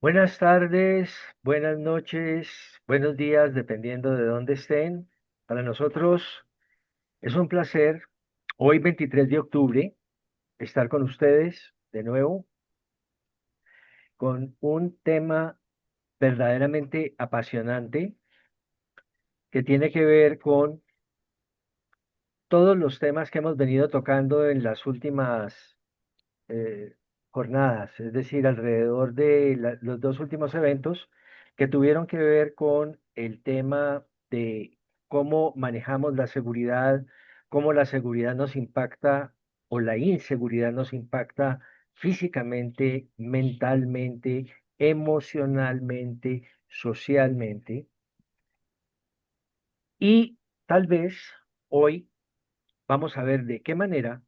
Buenas tardes, buenas noches, buenos días, dependiendo de dónde estén. Para nosotros es un placer hoy 23 de octubre estar con ustedes de nuevo con un tema verdaderamente apasionante que tiene que ver con todos los temas que hemos venido tocando en las últimas eh, jornadas, es decir, alrededor de los dos últimos eventos que tuvieron que ver con el tema de cómo manejamos la seguridad, cómo la seguridad nos impacta o la inseguridad nos impacta físicamente, mentalmente, emocionalmente, socialmente. Y tal vez hoy vamos a ver de qué manera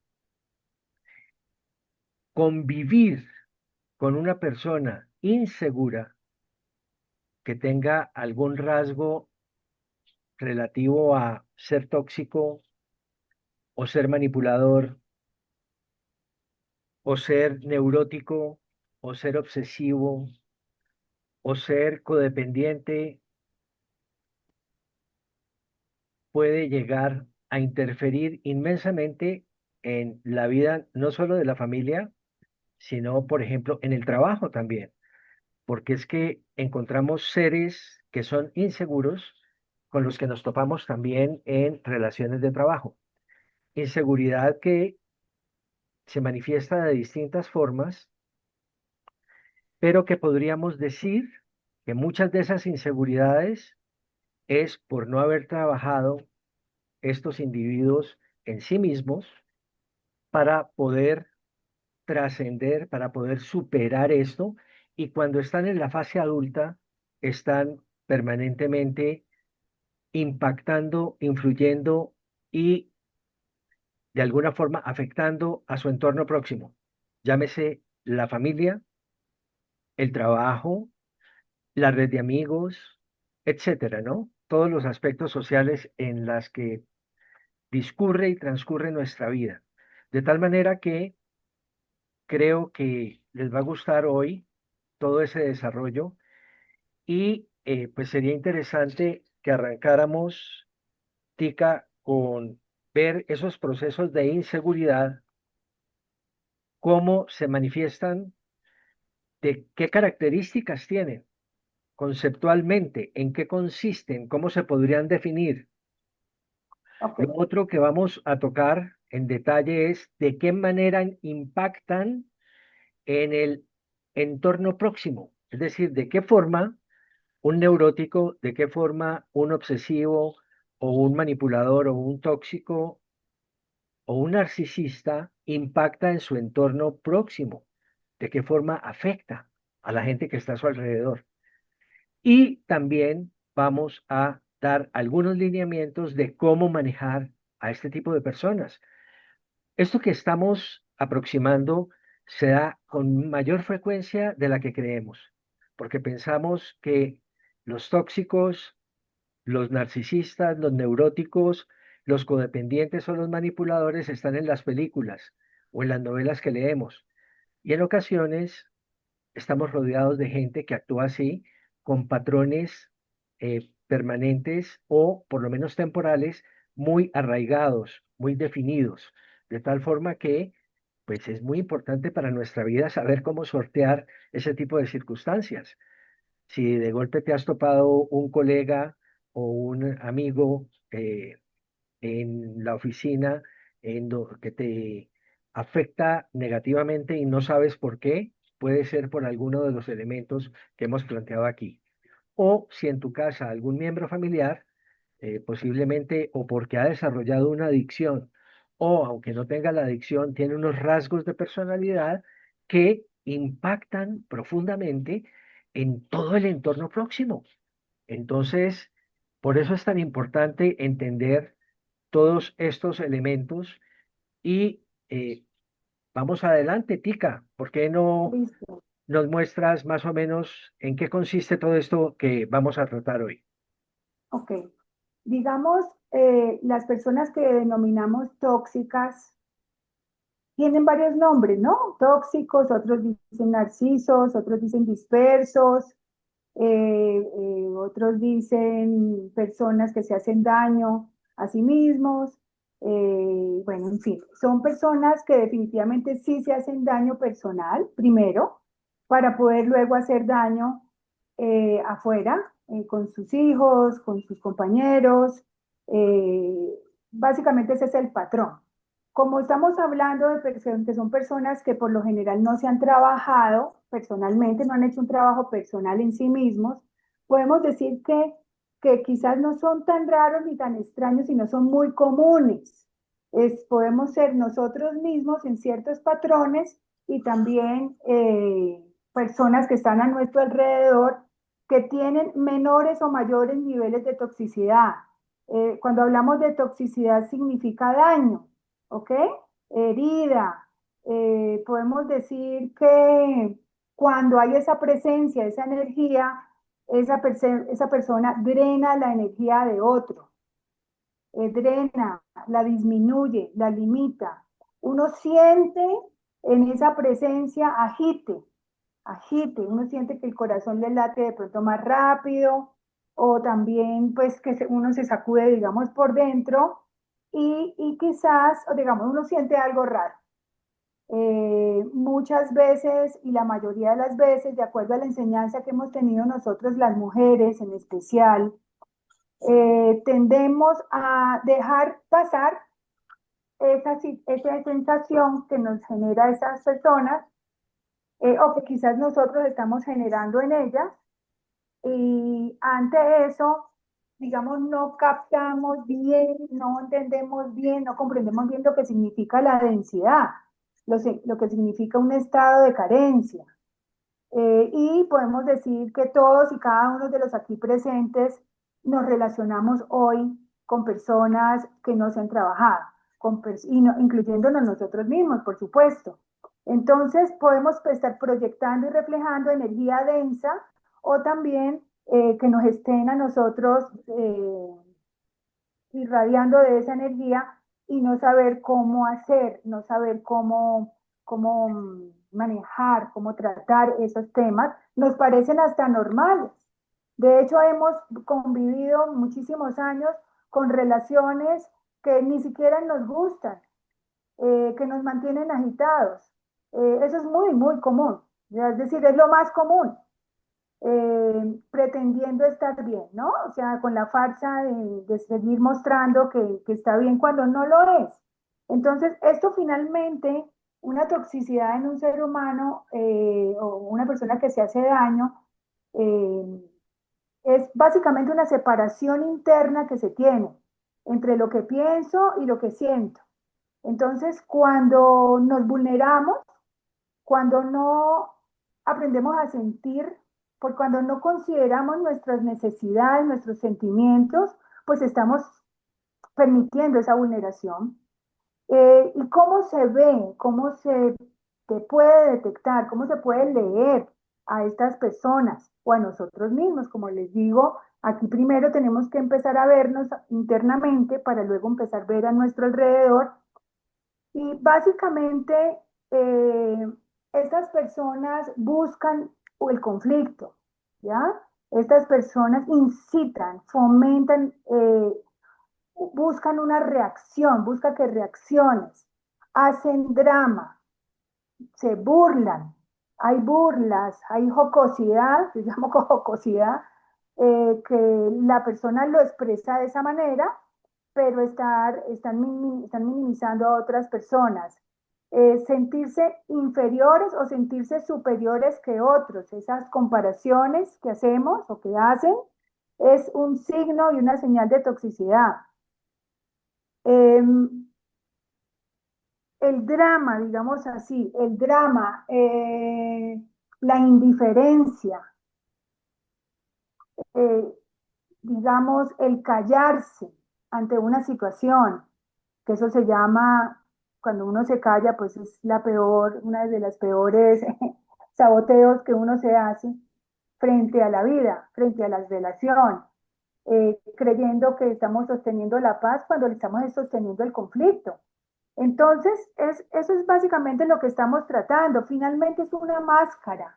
convivir con una persona insegura que tenga algún rasgo relativo a ser tóxico o ser manipulador o ser neurótico o ser obsesivo o ser codependiente puede llegar a interferir inmensamente en la vida no solo de la familia, sino, por ejemplo, en el trabajo también, porque es que encontramos seres que son inseguros con los que nos topamos también en relaciones de trabajo. Inseguridad que se manifiesta de distintas formas, pero que podríamos decir que muchas de esas inseguridades es por no haber trabajado estos individuos en sí mismos para poder trascender, para poder superar esto, y cuando están en la fase adulta, están permanentemente impactando, influyendo y de alguna forma afectando a su entorno próximo. Llámese la familia, el trabajo, la red de amigos, etcétera, ¿no? Todos los aspectos sociales en las que discurre y transcurre nuestra vida. De tal manera que creo que les va a gustar hoy todo ese desarrollo y pues sería interesante que arrancáramos, Tica, con ver esos procesos de inseguridad, cómo se manifiestan, de qué características tienen conceptualmente, en qué consisten, cómo se podrían definir. Ok, Lo otro que vamos a tocar en detalle es de qué manera impactan en el entorno próximo, es decir, de qué forma un neurótico, de qué forma un obsesivo o un manipulador o un tóxico o un narcisista impacta en su entorno próximo, de qué forma afecta a la gente que está a su alrededor. Y también vamos a dar algunos lineamientos de cómo manejar a este tipo de personas. Esto que estamos aproximando se da con mayor frecuencia de la que creemos, porque pensamos que los tóxicos, los narcisistas, los neuróticos, los codependientes o los manipuladores están en las películas o en las novelas que leemos. Y en ocasiones estamos rodeados de gente que actúa así, con patrones permanentes o por lo menos temporales, muy arraigados, muy definidos, de tal forma que pues es muy importante para nuestra vida saber cómo sortear ese tipo de circunstancias. Si de golpe te has topado un colega o un amigo en la oficina que te afecta negativamente y no sabes por qué, puede ser por alguno de los elementos que hemos planteado aquí. O si en tu casa algún miembro familiar, posiblemente o porque ha desarrollado una adicción, o aunque no tenga la adicción, tiene unos rasgos de personalidad que impactan profundamente en todo el entorno próximo. Entonces, por eso es tan importante entender todos estos elementos y vamos adelante, Tica. ¿Por qué no listo. nos muestras más o menos en qué consiste todo esto que vamos a tratar hoy? Ok. Digamos, las personas que denominamos tóxicas tienen varios nombres, ¿no? Tóxicos, otros dicen narcisos, otros dicen dispersos, otros dicen personas que se hacen daño a sí mismos. Bueno, en fin, son personas que definitivamente sí se hacen daño personal, primero, para poder luego hacer daño afuera, con sus hijos, con sus compañeros. eh, Básicamente ese es el patrón. Como estamos hablando de personas que son personas que por lo general no se han trabajado personalmente, no han hecho un trabajo personal en sí mismos, podemos decir que quizás no son tan raros ni tan extraños, sino son muy comunes. Podemos ser nosotros mismos en ciertos patrones y también personas que están a nuestro alrededor que tienen menores o mayores niveles de toxicidad. Cuando hablamos de toxicidad significa daño, ¿ok? Herida. Podemos decir que cuando hay esa presencia, esa energía, esa persona drena la energía de otro, drena, la disminuye, la limita. Uno siente en esa presencia agite, uno siente que el corazón le late de pronto más rápido o también pues que uno se sacude, digamos, por dentro y quizás, o digamos, uno siente algo raro. Muchas veces y la mayoría de las veces, de acuerdo a la enseñanza que hemos tenido nosotros, las mujeres en especial, tendemos a dejar pasar esa sensación que nos genera esas personas o que quizás nosotros estamos generando en ellas y ante eso, digamos, no captamos bien, no entendemos bien, no comprendemos bien lo que significa la densidad, lo que significa un estado de carencia. Y podemos decir que todos y cada uno de los aquí presentes nos relacionamos hoy con personas que no se han trabajado, y incluyéndonos nosotros mismos, por supuesto. Entonces podemos estar proyectando y reflejando energía densa o también que nos estén a nosotros irradiando de esa energía y no saber cómo hacer, no saber cómo manejar, cómo tratar esos temas, nos parecen hasta normales. De hecho, hemos convivido muchísimos años con relaciones que ni siquiera nos gustan, que nos mantienen agitados. Eso es muy, muy común. Es decir, es lo más común pretendiendo estar bien, ¿no? O sea, con la farsa de seguir mostrando que está bien cuando no lo es. Entonces, esto finalmente, una toxicidad en un ser humano o una persona que se hace daño, eh, es básicamente una separación interna que se tiene entre lo que pienso y lo que siento. Entonces, cuando nos vulneramos, cuando no aprendemos a sentir, por cuando no consideramos nuestras necesidades, nuestros sentimientos, pues estamos permitiendo esa vulneración. ¿Y cómo se ve, cómo se te puede detectar, cómo se puede leer a estas personas o a nosotros mismos? Como les digo, aquí primero tenemos que empezar a vernos internamente para luego empezar a ver a nuestro alrededor y básicamente estas personas buscan el conflicto, ¿ya? Estas personas incitan, fomentan, buscan una reacción, buscan que reacciones, hacen drama, se burlan, hay burlas, hay jocosidad, yo llamo jocosidad, que la persona lo expresa de esa manera, pero están minimizando a otras personas. Sentirse inferiores o sentirse superiores que otros, esas comparaciones que hacemos o que hacen, es un signo y una señal de toxicidad. Eh, el drama, digamos así, el drama, la indiferencia, eh, digamos, el callarse ante una situación, que eso se llama, cuando uno se calla, pues es la peor, una de las peores saboteos que uno se hace frente a la vida, frente a la relación, creyendo que estamos sosteniendo la paz cuando le estamos sosteniendo el conflicto. Entonces, eso es básicamente lo que estamos tratando. Finalmente es una máscara,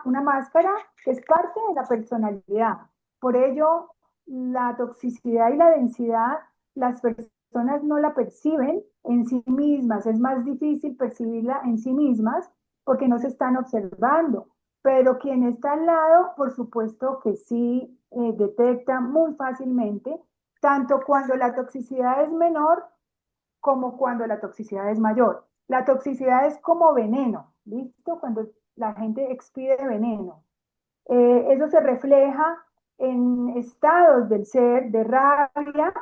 una máscara que es parte de la personalidad. Por ello, la toxicidad y la densidad, las personas no la perciben en sí mismas. Es más difícil percibirla en sí mismas porque no se están observando. Pero quien está al lado, por supuesto que sí detecta muy fácilmente, tanto cuando la toxicidad es menor como cuando la toxicidad es mayor. La toxicidad es como veneno, ¿listo? Cuando la gente expide veneno. Eso se refleja en estados del ser de rabia,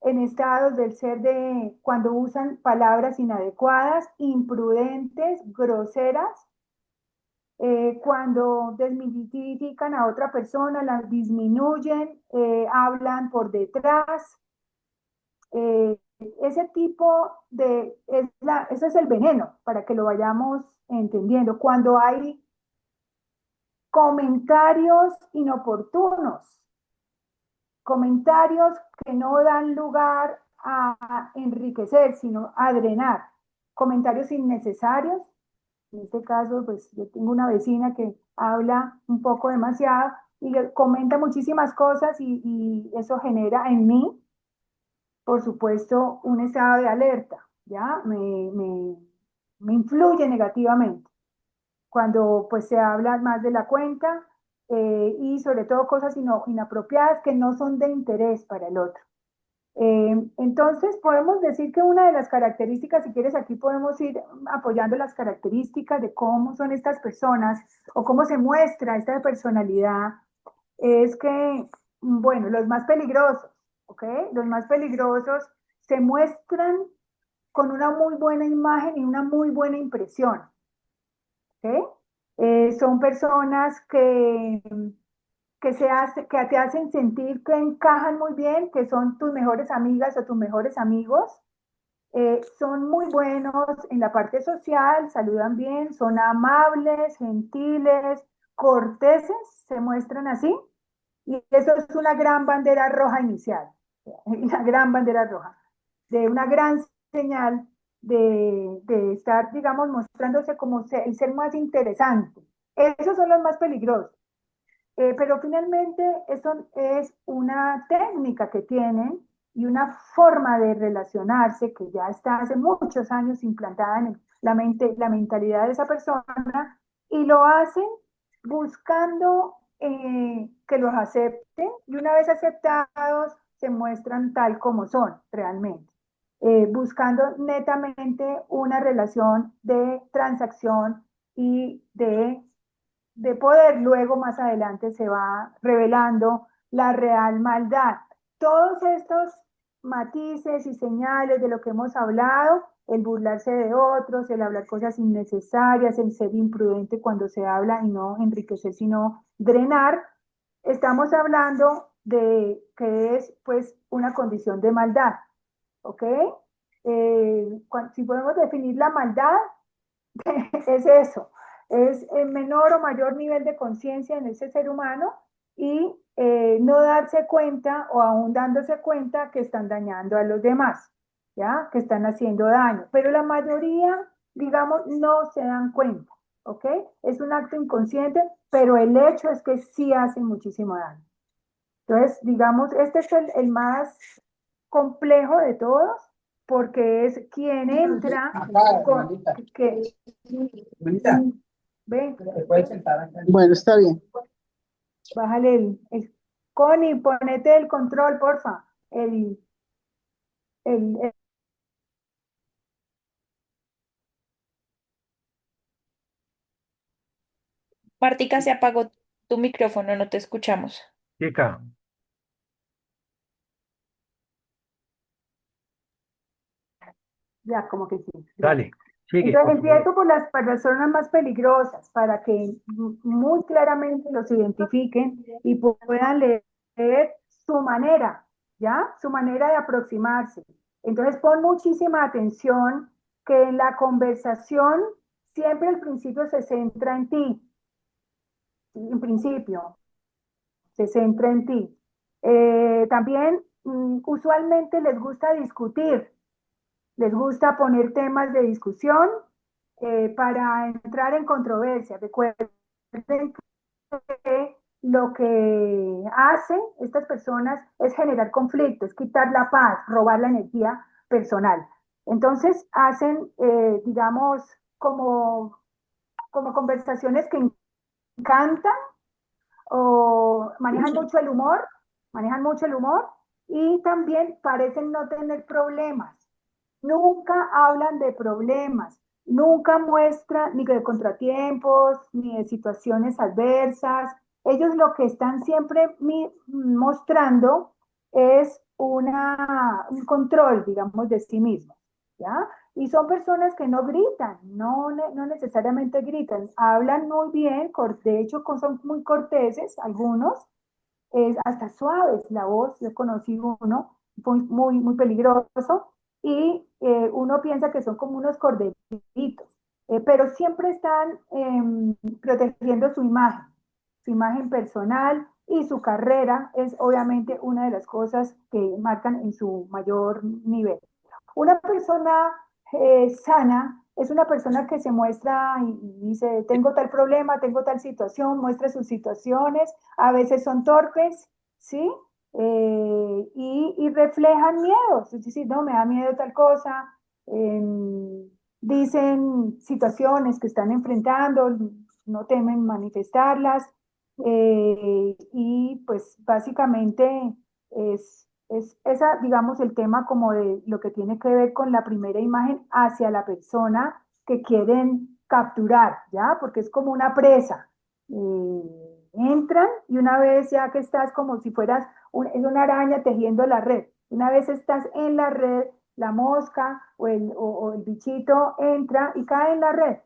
en estados del ser de cuando usan palabras inadecuadas, imprudentes, groseras, cuando desmitifican a otra persona, la disminuyen, hablan por detrás, ese tipo ese es el veneno, para que lo vayamos entendiendo. Cuando hay comentarios inoportunos, comentarios que no dan lugar a enriquecer, sino a drenar, comentarios innecesarios. En este caso, pues yo tengo una vecina que habla un poco demasiado y comenta muchísimas cosas y eso genera en mí, por supuesto, un estado de alerta, ¿ya? Me influye negativamente cuando pues se habla más de la cuenta y sobre todo cosas inapropiadas que no son de interés para el otro. Entonces, podemos decir que una de las características, si quieres, aquí podemos ir apoyando las características de cómo son estas personas o cómo se muestra esta personalidad, es que, bueno, los más peligrosos, ¿ok? Los más peligrosos se muestran con una muy buena imagen y una muy buena impresión, ¿ok? Son personas que te hacen sentir que encajan muy bien, que son tus mejores amigas o tus mejores amigos. Son muy buenos en la parte social, saludan bien, son amables, gentiles, corteses, se muestran así. Y eso es una gran bandera roja inicial, una gran bandera roja, de una gran señal de estar, digamos, mostrándose como el ser más interesante. Esos son los más peligrosos. Pero finalmente eso es una técnica que tienen y una forma de relacionarse que ya está hace muchos años implantada en la mentalidad de esa persona y lo hacen buscando que los acepten y una vez aceptados se muestran tal como son realmente, buscando netamente una relación de transacción y de poder, luego más adelante se va revelando la real maldad. Todos estos matices y señales de lo que hemos hablado, el burlarse de otros, el hablar cosas innecesarias, el ser imprudente cuando se habla y no enriquecer, sino drenar, estamos hablando de que es pues una condición de maldad, ¿ok? Si podemos definir la maldad, es eso, es el menor o mayor nivel de conciencia en ese ser humano y no darse cuenta o aún dándose cuenta que están dañando a los demás, ¿ya? Que están haciendo daño. Pero la mayoría, digamos, no se dan cuenta, ¿ok? Es un acto inconsciente, pero el hecho es que sí hacen muchísimo daño. Entonces, digamos, este es el más complejo de todos porque es quien entra con que ve, Bueno, está bien. bájale Connie, ponete el control, porfa. El- Martica, se apagó tu micrófono, no te escuchamos. Chica, ya, como que sí. dale, sigue, Entonces por favor. empiezo por las personas más peligrosas para que muy claramente los identifiquen y puedan leer su manera, ¿ya? Su manera de aproximarse. Entonces pon muchísima atención que en la conversación siempre al principio se centra en ti, en principio se centra en ti. También usualmente les gusta discutir, Les gusta poner temas de discusión para entrar en controversia. Recuerden que lo que hacen estas personas es generar conflictos, quitar la paz, robar la energía personal. Entonces hacen, digamos, como conversaciones que encantan o manejan mucho el humor y también parecen no tener problemas. Nunca hablan de problemas, nunca muestran ni de contratiempos, ni de situaciones adversas. Ellos lo que están siempre mostrando es un control, digamos, de sí mismos, ¿ya? Y son personas que no gritan, no necesariamente gritan, hablan muy bien, de hecho son muy corteses algunos, hasta suaves la voz, yo conocí uno muy peligroso y uno piensa que son como unos corderitos, pero siempre están protegiendo su imagen personal y su carrera es obviamente una de las cosas que marcan en su mayor nivel. Una persona sana es una persona que se muestra y dice, tengo tal problema, tengo tal situación, muestra sus situaciones, a veces son torpes, ¿sí? Y reflejan miedos, es decir, no, me da miedo tal cosa, dicen situaciones que están enfrentando, no temen manifestarlas, y pues básicamente es esa, digamos, el tema como de lo que tiene que ver con la primera imagen hacia la persona que quieren capturar, ¿ya? Porque es como una presa. Entran y una vez ya que estás como si fueras es una araña tejiendo la red. Una vez estás en la red, la mosca o el bichito entra y cae en la red.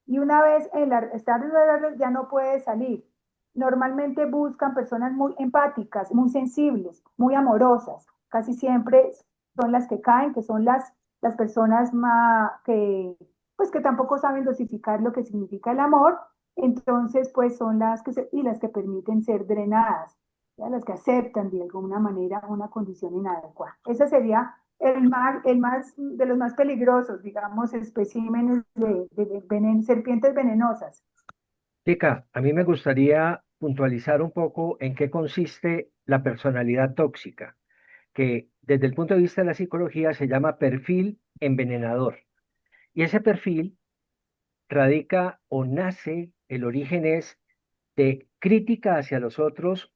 Y una vez estar en la red ya no puede salir. Normalmente buscan personas muy empáticas, muy sensibles, muy amorosas. Casi siempre son las que caen, que son las personas más pues que tampoco saben dosificar lo que significa el amor. Entonces, pues son y las que permiten ser drenadas, ¿ya? Las que aceptan de alguna manera una condición inadecuada. Ese sería el más de los más peligrosos, digamos, especímenes de serpientes venenosas. Chica, a mí me gustaría puntualizar un poco en qué consiste la personalidad tóxica, que desde el punto de vista de la psicología se llama perfil envenenador. Y ese perfil radica o nace, el origen es de crítica hacia los otros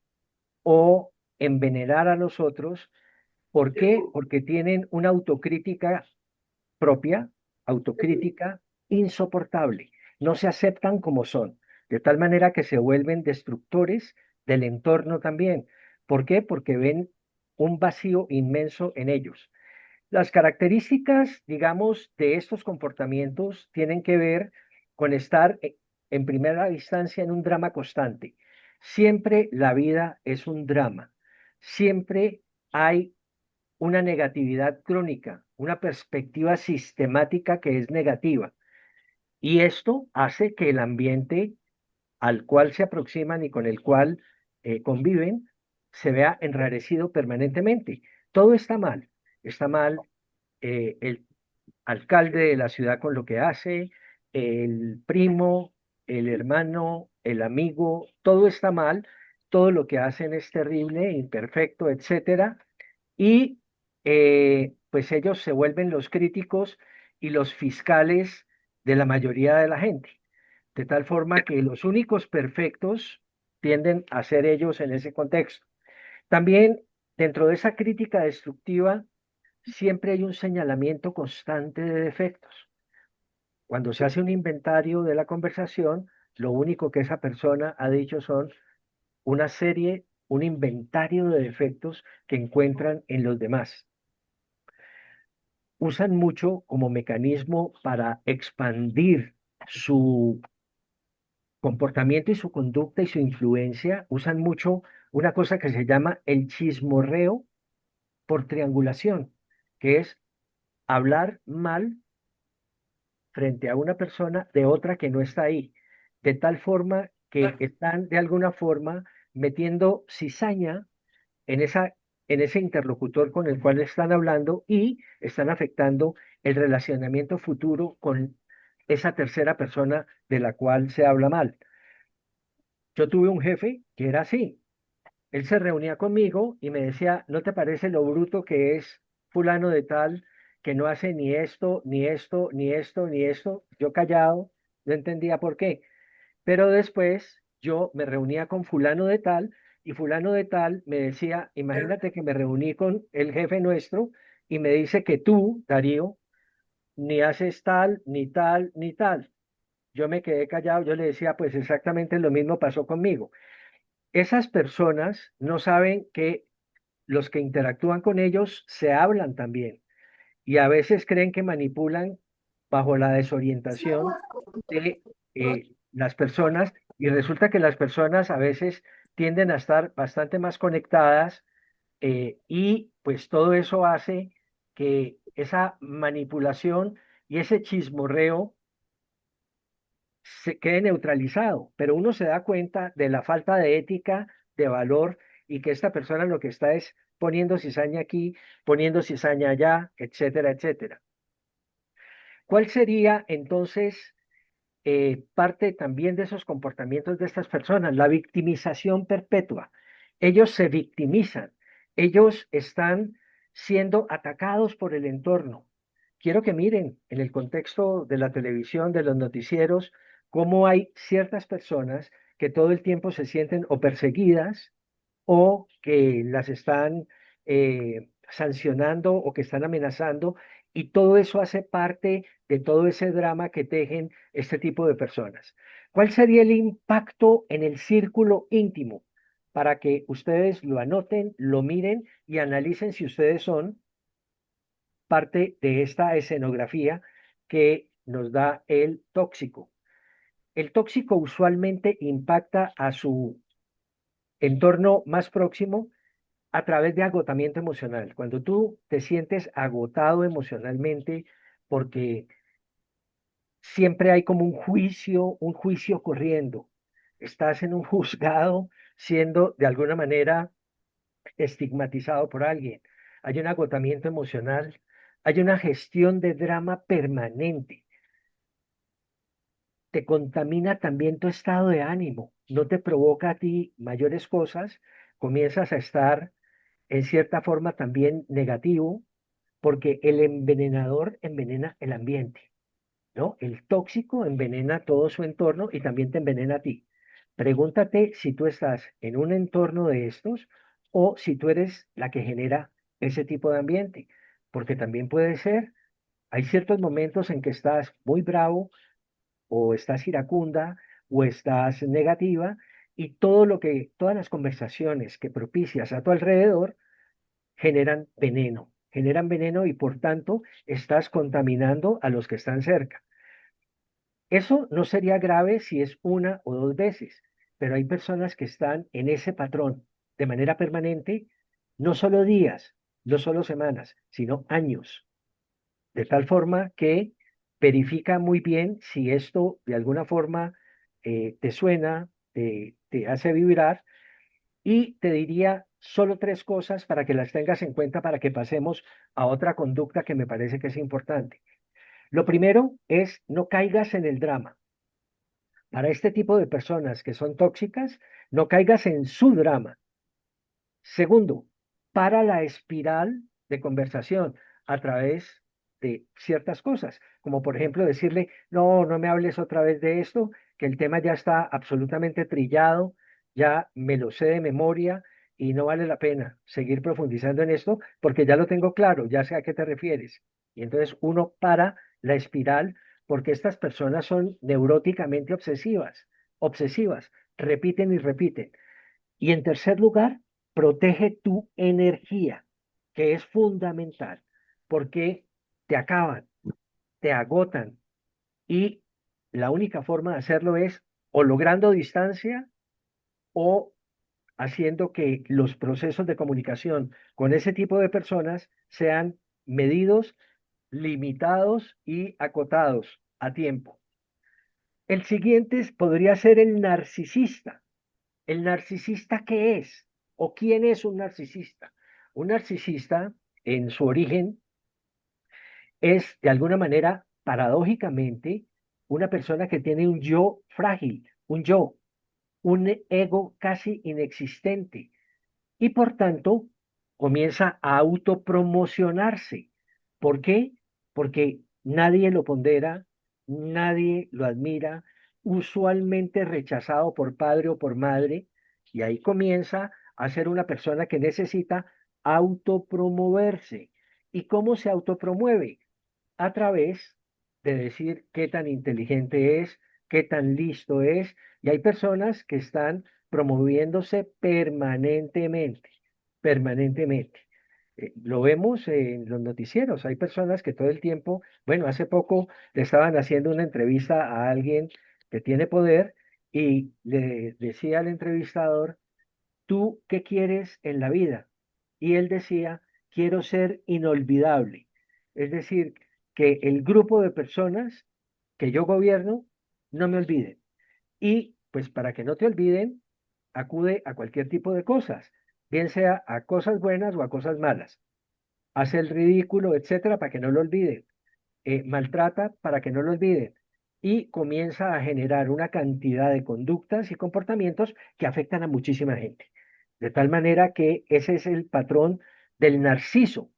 o envenenar a los otros. ¿Por qué? Porque tienen una autocrítica propia, autocrítica insoportable. No se aceptan como son, de tal manera que se vuelven destructores del entorno también. ¿Por qué? Porque ven un vacío inmenso en ellos. Las características, digamos, de estos comportamientos tienen que ver con estar en primera instancia en un drama constante. Siempre la vida es un drama. Siempre hay una negatividad crónica, una perspectiva sistemática que es negativa. Y esto hace que el ambiente al cual se aproximan y con el cual conviven se vea enrarecido permanentemente. Todo está mal. Está mal el alcalde de la ciudad con lo que hace, el primo, el hermano, el amigo, todo está mal, todo lo que hacen es terrible, imperfecto, etcétera. Y pues ellos se vuelven los críticos y los fiscales de la mayoría de la gente, de tal forma que los únicos perfectos tienden a ser ellos en ese contexto. También dentro de esa crítica destructiva siempre hay un señalamiento constante de defectos. Cuando se hace un inventario de la conversación, lo único que esa persona ha dicho son una serie, un inventario de defectos que encuentran en los demás. Usan mucho como mecanismo para expandir su comportamiento y su conducta y su influencia, usan mucho una cosa que se llama el chismorreo por triangulación, que es hablar mal frente a una persona de otra que no está ahí, de tal forma que están de alguna forma metiendo cizaña en esa en ese interlocutor con el cual están hablando y están afectando el relacionamiento futuro con esa tercera persona de la cual se habla mal. Yo tuve un jefe que era así. Él se reunía conmigo y me decía, ¿no te parece lo bruto que es fulano de tal que no hace ni esto, ni esto, ni esto, ni esto? Yo callado, no entendía por qué. Pero después yo me reunía con fulano de tal y fulano de tal me decía, imagínate que me reuní con el jefe nuestro y me dice que tú, Darío, ni haces tal, ni tal, ni tal. Yo me quedé callado, yo le decía, pues exactamente lo mismo pasó conmigo. Esas personas no saben que los que interactúan con ellos se hablan también y a veces creen que manipulan bajo la desorientación de las personas y resulta que las personas a veces tienden a estar bastante más conectadas y pues todo eso hace que esa manipulación y ese chismorreo se quede neutralizado, pero uno se da cuenta de la falta de ética, de valor y que esta persona lo que está es poniendo cizaña aquí, poniendo cizaña allá, etcétera, etcétera. ¿Cuál sería entonces parte también de esos comportamientos de estas personas? La victimización perpetua. Ellos se victimizan, ellos están siendo atacados por el entorno. Quiero que miren en el contexto de la televisión, de los noticieros, cómo hay ciertas personas que todo el tiempo se sienten o perseguidas o que las están sancionando o que están amenazando, y todo eso hace parte de todo ese drama que tejen este tipo de personas. ¿Cuál sería el impacto en el círculo íntimo? Para que ustedes lo anoten, lo miren y analicen si ustedes son parte de esta escenografía que nos da el tóxico. El tóxico usualmente impacta a su entorno más próximo a través de agotamiento emocional. Cuando tú te sientes agotado emocionalmente porque siempre hay como un juicio corriendo. Estás en un juzgado siendo de alguna manera estigmatizado por alguien. Hay un agotamiento emocional, hay una gestión de drama permanente. Te contamina también tu estado de ánimo, no te provoca a ti mayores cosas, comienzas a estar en cierta forma también negativo, porque el envenenador envenena el ambiente, ¿no? El tóxico envenena todo su entorno y también te envenena a ti. Pregúntate si tú estás en un entorno de estos o si tú eres la que genera ese tipo de ambiente, porque también puede ser, hay ciertos momentos en que estás muy bravo o estás iracunda o estás negativa y todas las conversaciones que propicias a tu alrededor generan veneno y por tanto estás contaminando a los que están cerca. Eso no sería grave si es una o dos veces, pero hay personas que están en ese patrón de manera permanente, no solo días, no solo semanas, sino años, de tal forma que verifica muy bien si esto de alguna forma te suena, te hace vibrar y te diría solo tres cosas para que las tengas en cuenta para que pasemos a otra conducta que me parece que es importante. Lo primero es no caigas en el drama. Para este tipo de personas que son tóxicas, no caigas en su drama. Segundo, para la espiral de conversación a través de ciertas cosas, como por ejemplo decirle, no, no me hables otra vez de esto, que el tema ya está absolutamente trillado, ya me lo sé de memoria y no vale la pena seguir profundizando en esto porque ya lo tengo claro, ya sé a qué te refieres. Y entonces uno para la espiral porque estas personas son neuróticamente obsesivas, repiten y repiten. Y en tercer lugar, protege tu energía, que es fundamental, porque te acaban, te agotan y la única forma de hacerlo es o logrando distancia o haciendo que los procesos de comunicación con ese tipo de personas sean medidos, limitados y acotados a tiempo. El siguiente podría ser el narcisista. ¿El narcisista qué es? ¿O quién es un narcisista? Un narcisista, en su origen, es de alguna manera, paradójicamente, una persona que tiene un yo frágil, un ego casi inexistente y por tanto comienza a autopromocionarse. ¿Por qué? Porque nadie lo pondera, nadie lo admira, usualmente rechazado por padre o por madre, y ahí comienza a ser una persona que necesita autopromoverse. ¿Y cómo se autopromueve? A través de decir qué tan inteligente es, qué tan listo es, y hay personas que están promoviéndose permanentemente, permanentemente. Lo vemos en los noticieros, hay personas que todo el tiempo, bueno, hace poco le estaban haciendo una entrevista a alguien que tiene poder y le decía al entrevistador, ¿tú qué quieres en la vida? Y él decía, quiero ser inolvidable. Es decir, que el grupo de personas que yo gobierno no me olviden. Y pues para que no te olviden, acude a cualquier tipo de cosas, bien sea a cosas buenas o a cosas malas. Hace el ridículo, etcétera, para que no lo olviden. Maltrata para que no lo olviden. Y comienza a generar una cantidad de conductas y comportamientos que afectan a muchísima gente. De tal manera que ese es el patrón del narciso.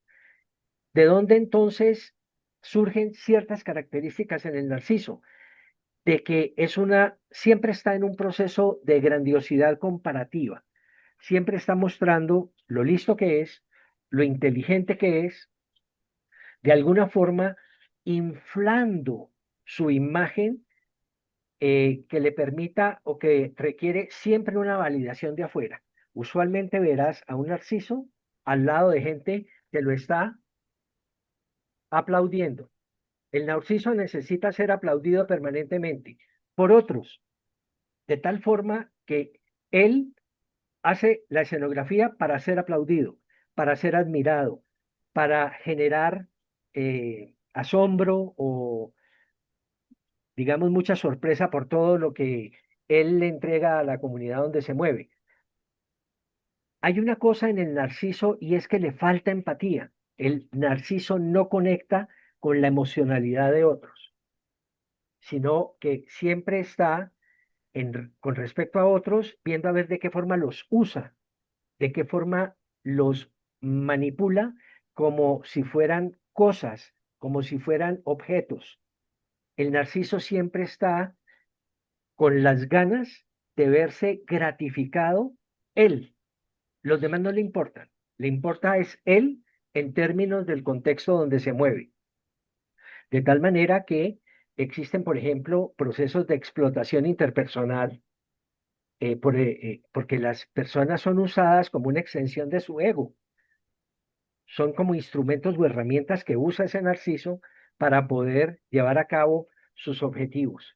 ¿De dónde entonces surgen ciertas características en el narciso? De que siempre está en un proceso de grandiosidad comparativa. Siempre está mostrando lo listo que es, lo inteligente que es, de alguna forma inflando su imagen que le permita o que requiere siempre una validación de afuera. Usualmente verás a un narciso al lado de gente que lo está aplaudiendo. El narciso necesita ser aplaudido permanentemente por otros, de tal forma que él hace la escenografía para ser aplaudido, para ser admirado, para generar asombro o, digamos, mucha sorpresa por todo lo que él le entrega a la comunidad donde se mueve. Hay una cosa en el narciso y es que le falta empatía. El narciso no conecta con la emocionalidad de otros, sino que siempre está con respecto a otros viendo a ver de qué forma los usa, de qué forma los manipula como si fueran cosas, como si fueran objetos. El narciso siempre está con las ganas de verse gratificado él. Los demás no le importan. Le importa es él en términos del contexto donde se mueve. De tal manera que existen, por ejemplo, procesos de explotación interpersonal porque las personas son usadas como una extensión de su ego. Son como instrumentos o herramientas que usa ese narciso para poder llevar a cabo sus objetivos.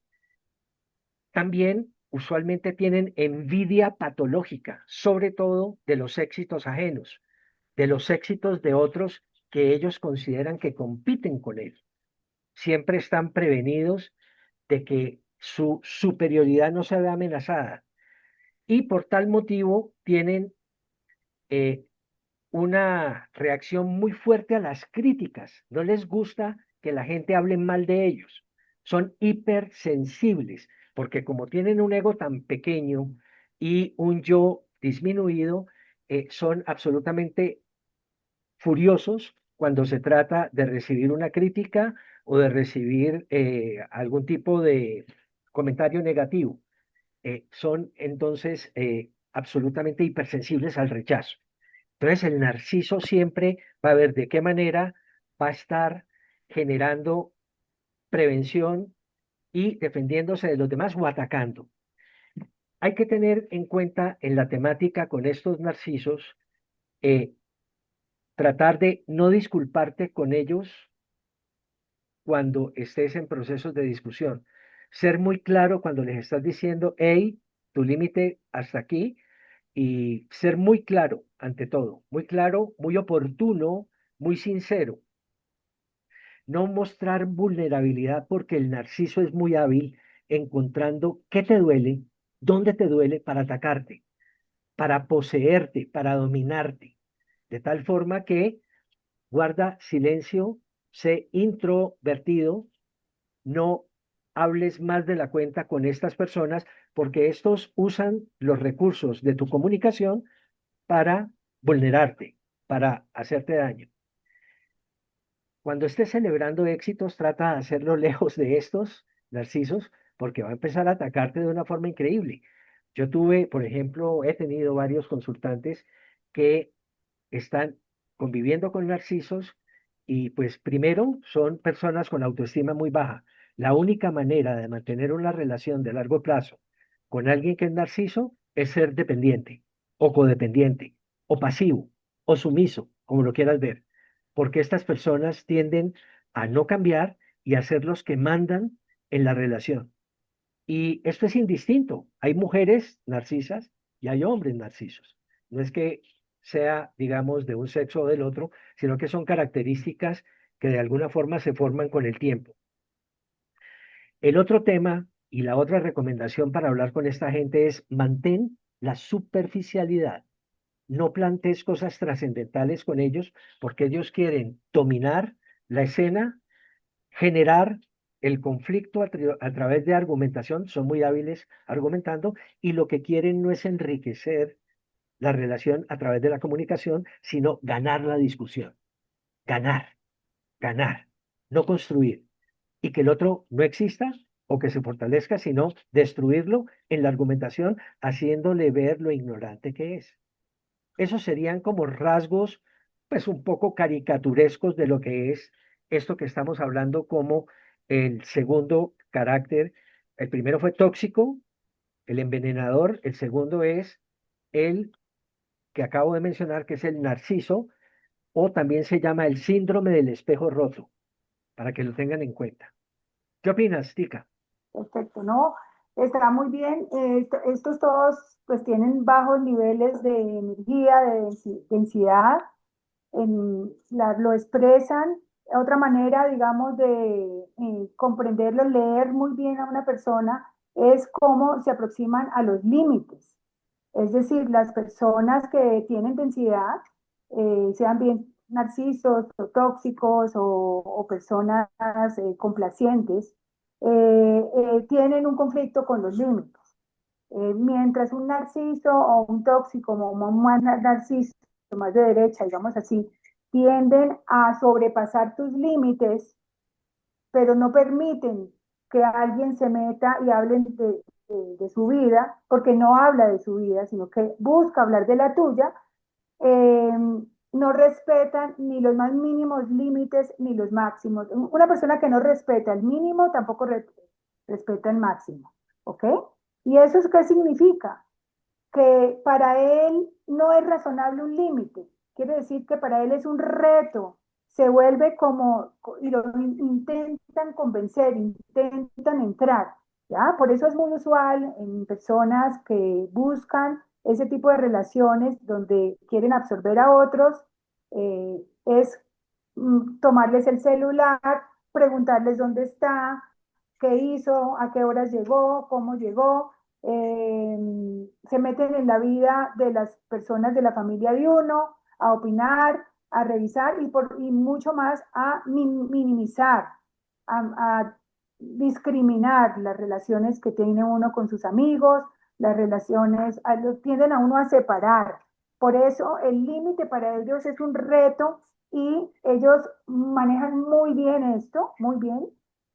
También usualmente tienen envidia patológica, sobre todo de los éxitos ajenos, de los éxitos de otros que ellos consideran que compiten con él. Siempre están prevenidos de que su superioridad no se vea amenazada y por tal motivo tienen eh, una reacción muy fuerte a las críticas. No les gusta que la gente hable mal de ellos. Son hipersensibles, porque como tienen un ego tan pequeño y un yo disminuido, son absolutamente furiosos cuando se trata de recibir una crítica o de recibir algún tipo de comentario negativo. Son entonces absolutamente hipersensibles al rechazo. Entonces el narciso siempre va a ver de qué manera va a estar generando prevención y defendiéndose de los demás o atacando. Hay que tener en cuenta en la temática con estos narcisos, eh, tratar de no disculparte con ellos cuando estés en procesos de discusión. Ser muy claro cuando les estás diciendo, hey, tu límite hasta aquí, y ser muy claro ante todo, muy claro, muy oportuno, muy sincero. No mostrar vulnerabilidad porque el narciso es muy hábil encontrando qué te duele, dónde te duele para atacarte, para poseerte, para dominarte. de tal forma que guarda silencio, sé introvertido, no hables más de la cuenta con estas personas porque estos usan los recursos de tu comunicación para vulnerarte, para hacerte daño. Cuando estés celebrando éxitos, trata de hacerlo lejos de estos narcisos porque va a empezar a atacarte de una forma increíble. Yo tuve, por ejemplo, he tenido varios consultantes que están conviviendo con narcisos y pues primero son personas con autoestima muy baja. La única manera de mantener una relación de largo plazo con alguien que es narciso es ser dependiente o codependiente o pasivo o sumiso, como lo quieras ver, porque estas personas tienden a no cambiar y a ser los que mandan en la relación. Y esto es indistinto. Hay mujeres narcisas y hay hombres narcisos. No es que sea, digamos, de un sexo o del otro, sino que son características que de alguna forma se forman con el tiempo. El otro tema y la otra recomendación para hablar con esta gente es mantén la superficialidad. No plantees cosas trascendentales con ellos porque ellos quieren dominar la escena, generar el conflicto a través de argumentación, son muy hábiles argumentando y lo que quieren no es enriquecer la relación a través de la comunicación, sino ganar la discusión, ganar, ganar, no construir y que el otro no exista o que se fortalezca, sino destruirlo en la argumentación, haciéndole ver lo ignorante que es. Esos serían como rasgos, pues un poco caricaturescos de lo que es esto que estamos hablando como el segundo carácter. El primero fue tóxico, el envenenador. El segundo es el que acabo de mencionar, que es el narciso, o también se llama el síndrome del espejo roto, para que lo tengan en cuenta. ¿Qué opinas, Tica? Perfecto, ¿no? Estará muy bien. Estos todos pues tienen bajos niveles de energía, de densidad, lo expresan. Otra manera, digamos, de comprenderlo, leer muy bien a una persona, es cómo se aproximan a los límites. Es decir, las personas que tienen densidad, sean bien narcisos o tóxicos o personas complacientes, tienen un conflicto con los límites. Mientras un narciso o un tóxico o un narciso más de derecha, digamos así, tienden a sobrepasar tus límites, pero no permiten que alguien se meta y hable de su vida, porque no habla de su vida, sino que busca hablar de la tuya. eh, no respetan ni los más mínimos límites ni los máximos. Una persona que no respeta el mínimo tampoco respeta el máximo, ¿ok? ¿Y eso es qué significa? Que para él no es razonable un límite. Quiere decir que para él es un reto. Se vuelve como, y lo intentan convencer, intentan entrar. ¿Ya? Por eso es muy usual en personas que buscan ese tipo de relaciones donde quieren absorber a otros, es tomarles el celular, preguntarles dónde está, qué hizo, a qué horas llegó, cómo llegó, se meten en la vida de las personas de la familia de uno, a opinar, a revisar y mucho más a minimizar, a discriminar las relaciones que tiene uno con sus amigos, las relaciones, tienden a uno a separar. Por eso el límite para ellos es un reto y ellos manejan muy bien esto, muy bien.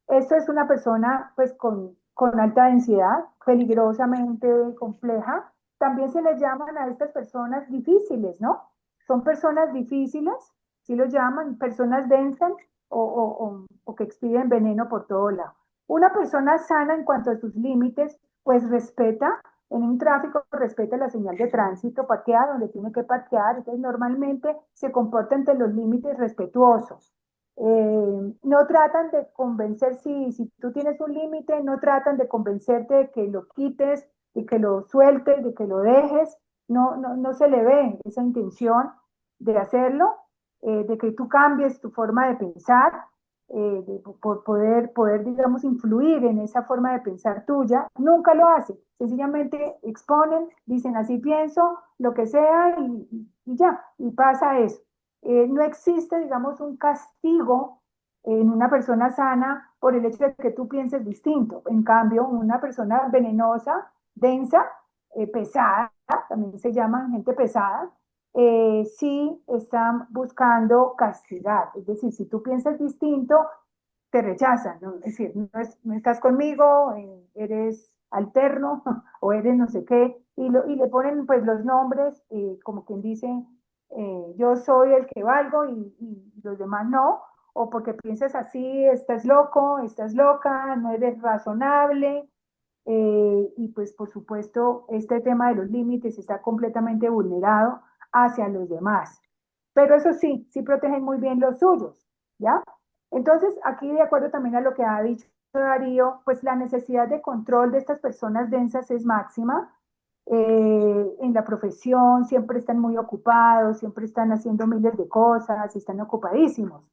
Esto es una persona pues con alta densidad, peligrosamente compleja. También se les llaman a estas personas difíciles, ¿no? Son personas difíciles, si los llaman, personas densas o que expiden veneno por todo lado. Una persona sana en cuanto a sus límites, pues respeta, en un tráfico respeta la señal de tránsito, parquea donde tiene que parquear, entonces normalmente se comporta entre los límites respetuosos. No tratan de convencer, si tú tienes un límite, no tratan de convencerte de que lo quites, de que lo sueltes, de que lo dejes, no se le ve esa intención de hacerlo, de que tú cambies tu forma de pensar, por poder, digamos, influir en esa forma de pensar tuya, nunca lo hacen. Sencillamente exponen, dicen así pienso, lo que sea, y ya, y pasa eso. No existe, digamos, un castigo en una persona sana por el hecho de que tú pienses distinto. En cambio, una persona venenosa, densa, pesada, también se llaman gente pesada, sí están buscando castigar. Es decir, si tú piensas distinto, te rechazan, ¿no? Es decir, no estás conmigo, eres alterno o eres no sé qué, y le ponen pues los nombres, como quien dice, yo soy el que valgo y los demás no, o porque piensas así, estás loco, estás loca, no eres razonable, y pues por supuesto este tema de los límites está completamente vulnerado hacia los demás. Pero eso sí, sí protegen muy bien los suyos, ¿ya? Entonces, aquí de acuerdo también a lo que ha dicho Darío, pues la necesidad de control de estas personas densas es máxima. En la profesión siempre están muy ocupados, siempre están haciendo miles de cosas, están ocupadísimos,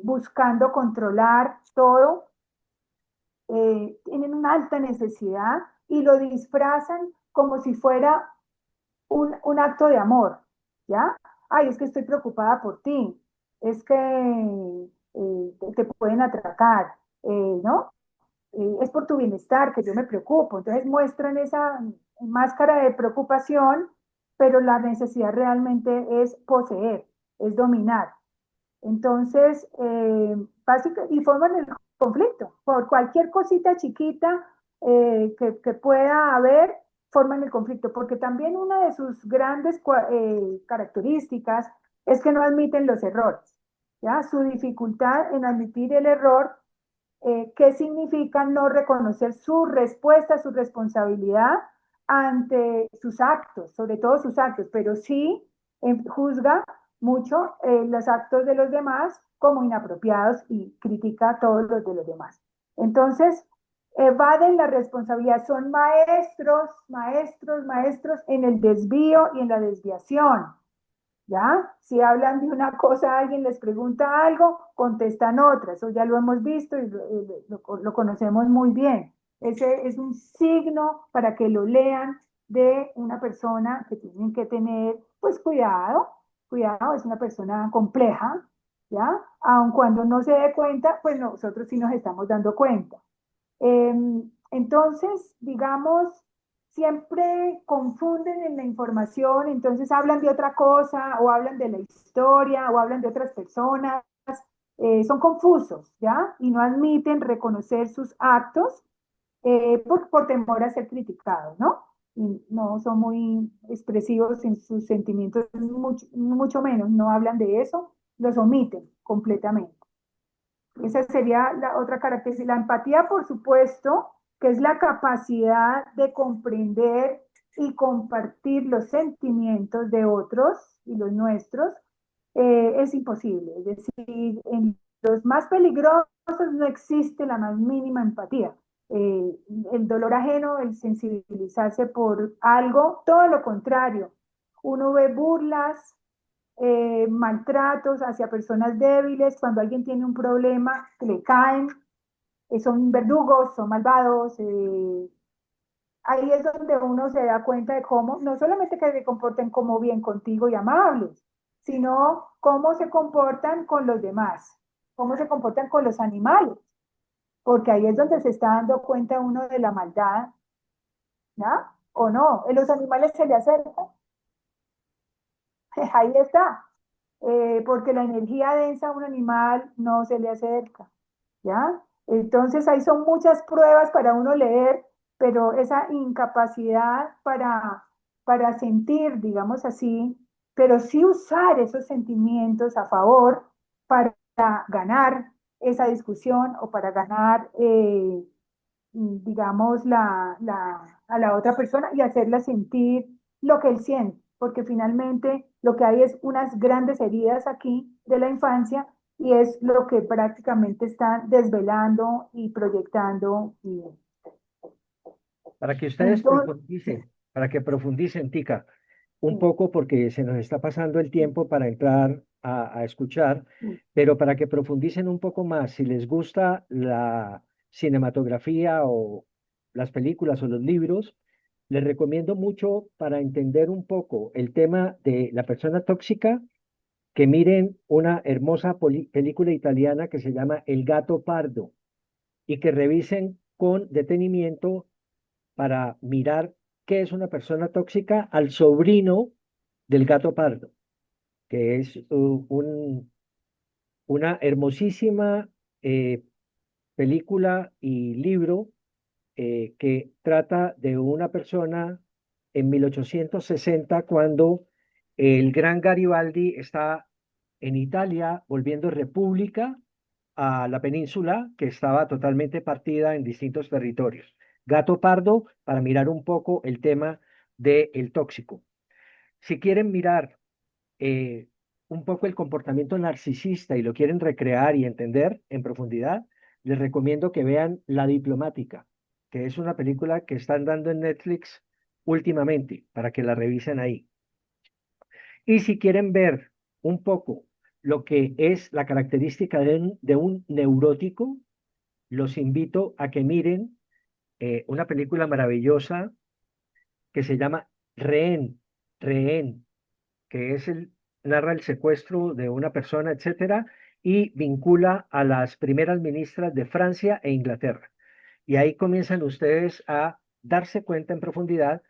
buscando controlar todo, tienen una alta necesidad y lo disfrazan como si fuera un acto de amor, ¿ya? Ay, es que estoy preocupada por ti, es que te pueden atracar, ¿no? Es por tu bienestar que yo me preocupo. Entonces muestran esa máscara de preocupación, pero la necesidad realmente es poseer, es dominar. Entonces, y forman el conflicto. Por cualquier cosita chiquita que pueda haber, forman el conflicto. Porque también una de sus grandes características es que no admiten los errores. ¿Ya? Su dificultad en admitir el error, ¿qué significa no reconocer su respuesta, su responsabilidad ante sus actos, sobre todo sus actos, pero sí juzga mucho los actos de los demás como inapropiados y critica todos los de los demás. Entonces, evaden la responsabilidad, son maestros, maestros, maestros en el desvío y en la desviación. ¿Ya? Si hablan de una cosa, alguien les pregunta algo, contestan otra. Eso ya lo hemos visto y lo conocemos muy bien. Ese es un signo para que lo lean de una persona que tienen que tener, pues cuidado, cuidado, es una persona compleja, ¿ya? Aun cuando no se dé cuenta, pues nosotros sí nos estamos dando cuenta. Entonces, digamos, siempre confunden en la información, entonces hablan de otra cosa o hablan de la historia o hablan de otras personas, son confusos, ¿ya? Y no admiten reconocer sus actos por temor a ser criticados, ¿no? Y no son muy expresivos en sus sentimientos, mucho menos, no hablan de eso, los omiten completamente. Esa sería la otra característica. La empatía, por supuesto, que es la capacidad de comprender y compartir los sentimientos de otros y los nuestros, es imposible. Es decir, en los más peligrosos no existe la más mínima empatía. El dolor ajeno, el sensibilizarse por algo, todo lo contrario. Uno ve burlas, maltratos hacia personas débiles, cuando alguien tiene un problema, le caen, son verdugos, son malvados. Ahí es donde uno se da cuenta de cómo, no solamente que se comporten como bien contigo y amables, sino cómo se comportan con los demás, cómo se comportan con los animales, porque ahí es donde se está dando cuenta uno de la maldad, ¿no? O no, los animales se le acercan, ahí está, porque la energía densa a un animal no se le acerca, ¿ya? Entonces ahí son muchas pruebas para uno leer, pero esa incapacidad para sentir, digamos así, pero sí usar esos sentimientos a favor para ganar esa discusión o para ganar, digamos, a la otra persona y hacerla sentir lo que él siente, porque finalmente lo que hay es unas grandes heridas aquí de la infancia y es lo que prácticamente están desvelando y proyectando. Para que ustedes Entonces, profundicen, para que profundicen, Tica, un poco porque se nos está pasando el tiempo para entrar a escuchar, pero para que profundicen un poco más, si les gusta la cinematografía o las películas o los libros, Les recomiendo mucho para entender un poco el tema de la persona tóxica, que miren una hermosa película italiana que se llama El gato pardo y que revisen con detenimiento para mirar qué es una persona tóxica al sobrino del gato pardo, que es una hermosísima eh, película y libro que trata de una persona en 1860 cuando el gran Garibaldi está en Italia volviendo república a la península que estaba totalmente partida en distintos territorios. Gato Pardo para mirar un poco el tema del tóxico. Si quieren mirar eh, un poco el comportamiento narcisista y lo quieren recrear y entender en profundidad, les recomiendo que vean La Diplomática, que es una película que están dando en Netflix últimamente, para que la revisen ahí. Y si quieren ver un poco lo que es la característica de un neurótico, los invito a que miren una película maravillosa que se llama Rehén, Rehén, que narra el secuestro de una persona, etcétera, y vincula a las primeras ministras de Francia e Inglaterra. Y ahí comienzan ustedes a darse cuenta en profundidad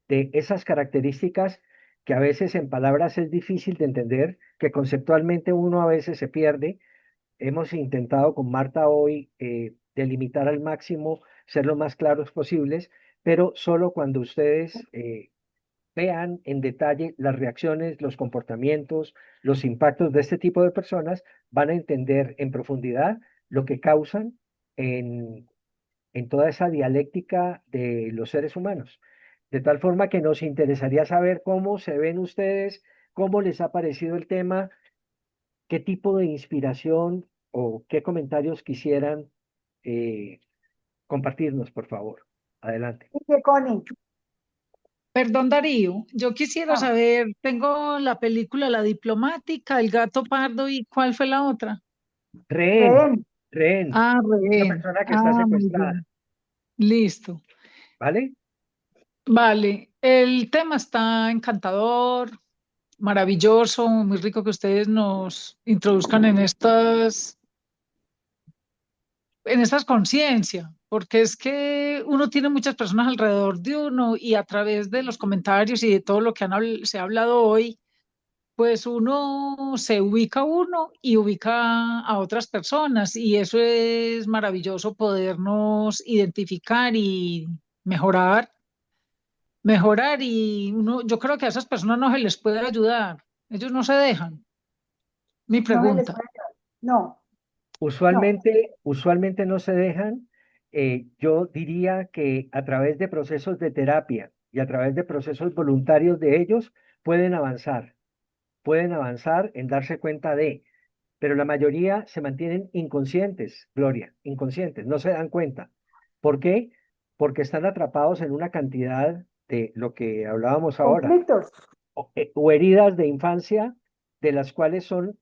de esas características que a veces en palabras es difícil de entender, que conceptualmente uno a veces se pierde. Hemos intentado con Marta hoy delimitar al máximo, ser lo más claros posibles, pero solo cuando ustedes vean en detalle las reacciones, los comportamientos, los impactos de este tipo de personas, van a entender en profundidad lo que causan en, en toda esa dialéctica de los seres humanos. De tal forma que nos interesaría saber cómo se ven ustedes, cómo les ha parecido el tema, qué tipo de inspiración o qué comentarios quisieran eh, compartirnos, por favor. Adelante. Dice Connie. Perdón, Darío, yo quisiera Ah, saber, tengo la película La Diplomática, El Gato Pardo y ¿cuál fue la otra? Rehén, rehén. rehén, Ah, una Rehén. persona que está Ah, muy secuestrada, bien. Listo. ¿vale? Vale, el tema está encantador, maravilloso, muy rico que ustedes nos introduzcan en estas conciencias, porque es que uno tiene muchas personas alrededor de uno y a través de los comentarios y de todo lo que se ha hablado hoy, pues uno se ubica uno y ubica a otras personas y eso es maravilloso podernos identificar y mejorar, mejorar y uno, yo creo que a esas personas no se les puede ayudar, ellos no se dejan. Mi No se les pregunta. puede. No, no. Usualmente no se dejan. Yo diría que a través de procesos de terapia y a través de procesos voluntarios de ellos pueden avanzar en darse cuenta de, pero la mayoría se mantienen inconscientes, Gloria, inconscientes, no se dan cuenta. ¿Por qué? Porque están atrapados en una cantidad de lo que hablábamos ahora, Conflictos. o heridas de infancia de las cuales son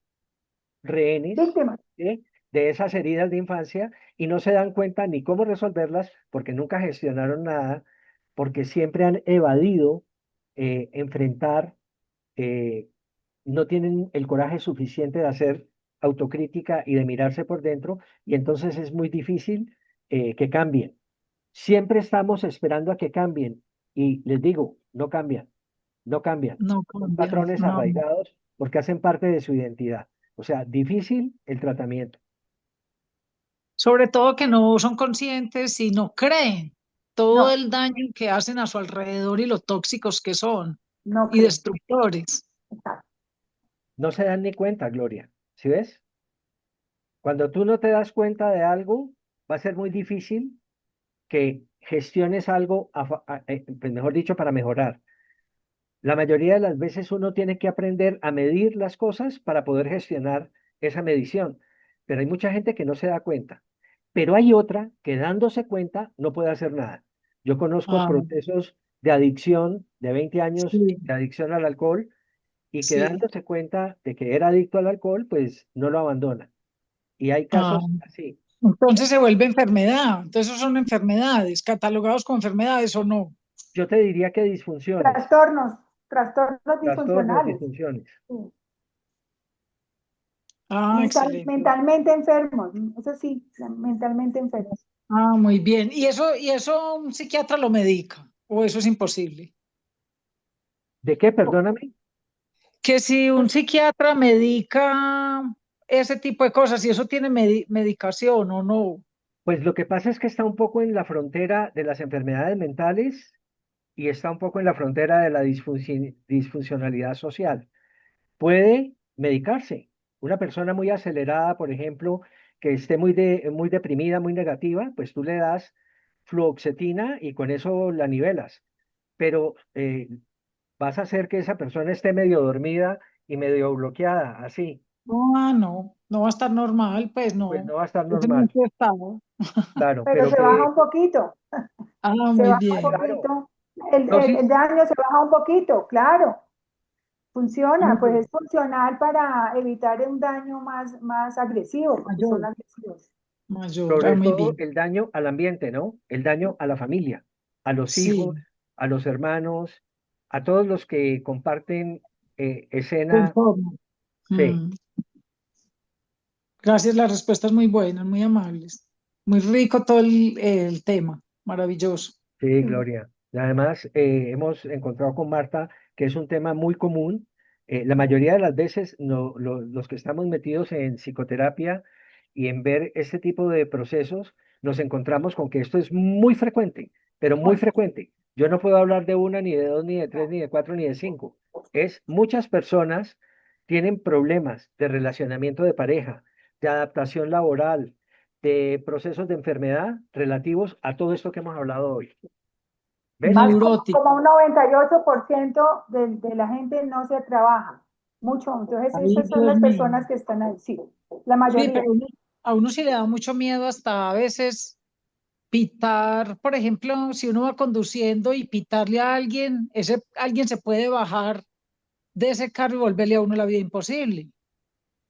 rehenes, Víctimas. ¿sí? De esas heridas de infancia y no se dan cuenta ni cómo resolverlas porque nunca gestionaron nada, porque siempre han evadido enfrentar, eh, no tienen el coraje suficiente de hacer autocrítica y de mirarse por dentro y entonces es muy difícil que cambien. Siempre estamos esperando a que cambien y les digo, no cambian, no cambian. No Son cambian, patrones no. arraigados porque hacen parte de su identidad. O sea, difícil el tratamiento. Sobre todo que no son conscientes y no creen todo No, el daño que hacen a su alrededor y lo tóxicos que son no y creen. destructores. Exacto. No se dan ni cuenta, Gloria. ¿Sí ves? Cuando tú no te das cuenta de algo, va a ser muy difícil que gestiones algo, pues mejor dicho, para mejorar. La mayoría de las veces uno tiene que aprender a medir las cosas para poder gestionar esa medición, pero hay mucha gente que no se da cuenta. Pero hay otra que dándose cuenta no puede hacer nada. Yo conozco Ah, procesos de adicción de 20 años sí, de adicción al alcohol y que sí. dándose cuenta de que era adicto al alcohol, pues no lo abandona. Y hay Ah, casos así. entonces se vuelve enfermedad. Entonces son enfermedades, catalogados como enfermedades o no. Yo te diría que disfunciones, Trastornos trastornos, disfuncionales. disfunciones. Sí. Ah, excelente. Mentalmente enfermos, eso sí, mentalmente enfermos. Ah, muy bien. Y eso un psiquiatra lo medica? ¿O eso es imposible? ¿De qué? Perdóname. Que si un psiquiatra medica ese tipo de cosas, y eso tiene medicación o no. Pues lo que pasa es que está un poco en la frontera de las enfermedades mentales y está un poco en la frontera de la disfuncionalidad social. Puede medicarse. Una persona muy acelerada, por ejemplo, que esté muy deprimida, muy negativa, pues tú le das fluoxetina y con eso la nivelas. Pero vas a hacer que esa persona esté medio dormida y medio bloqueada, así. Ah, no, no va a estar normal, pues Pues no. no va a estar Es en normal, ese estado. claro, Pero pero se baja que, un poquito, Ah, se muy baja un bien. claro, poquito. El dosis, daño se baja un poquito, claro. Funciona, Muy pues bien. es funcional para evitar un daño más agresivo, porque son Mayor, agresivos. mayor. Ah, sobre muy todo bien. el daño al ambiente, ¿no? El daño a la familia, a los hijos, Sí, a los hermanos, a todos los que comparten escena. conforme. Sí, Mm. Gracias, las respuestas muy buenas, muy amables. Muy rico todo el tema. Maravilloso. sí, Sí. Gloria. Y además, hemos encontrado con Marta que es un tema muy común. La mayoría de las veces los que estamos metidos en psicoterapia y en ver este tipo de procesos, nos encontramos con que esto es muy frecuente, pero muy frecuente. Yo no puedo hablar de una, ni de dos, ni de tres, ni de cuatro, ni de cinco. Es muchas personas tienen problemas de relacionamiento de pareja, de adaptación laboral, de procesos de enfermedad relativos a todo esto que hemos hablado hoy. ¿Ves? Más Neurótico. como un 98% de la gente no se trabaja mucho. Entonces, Ay, esas son Dios las mío. personas que están ahí, sí, la Sí, mayoría. pero a uno sí le da mucho miedo hasta a veces pitar, por ejemplo, si uno va conduciendo y pitarle a alguien, ese alguien se puede bajar de ese carro y volverle a uno la vida imposible.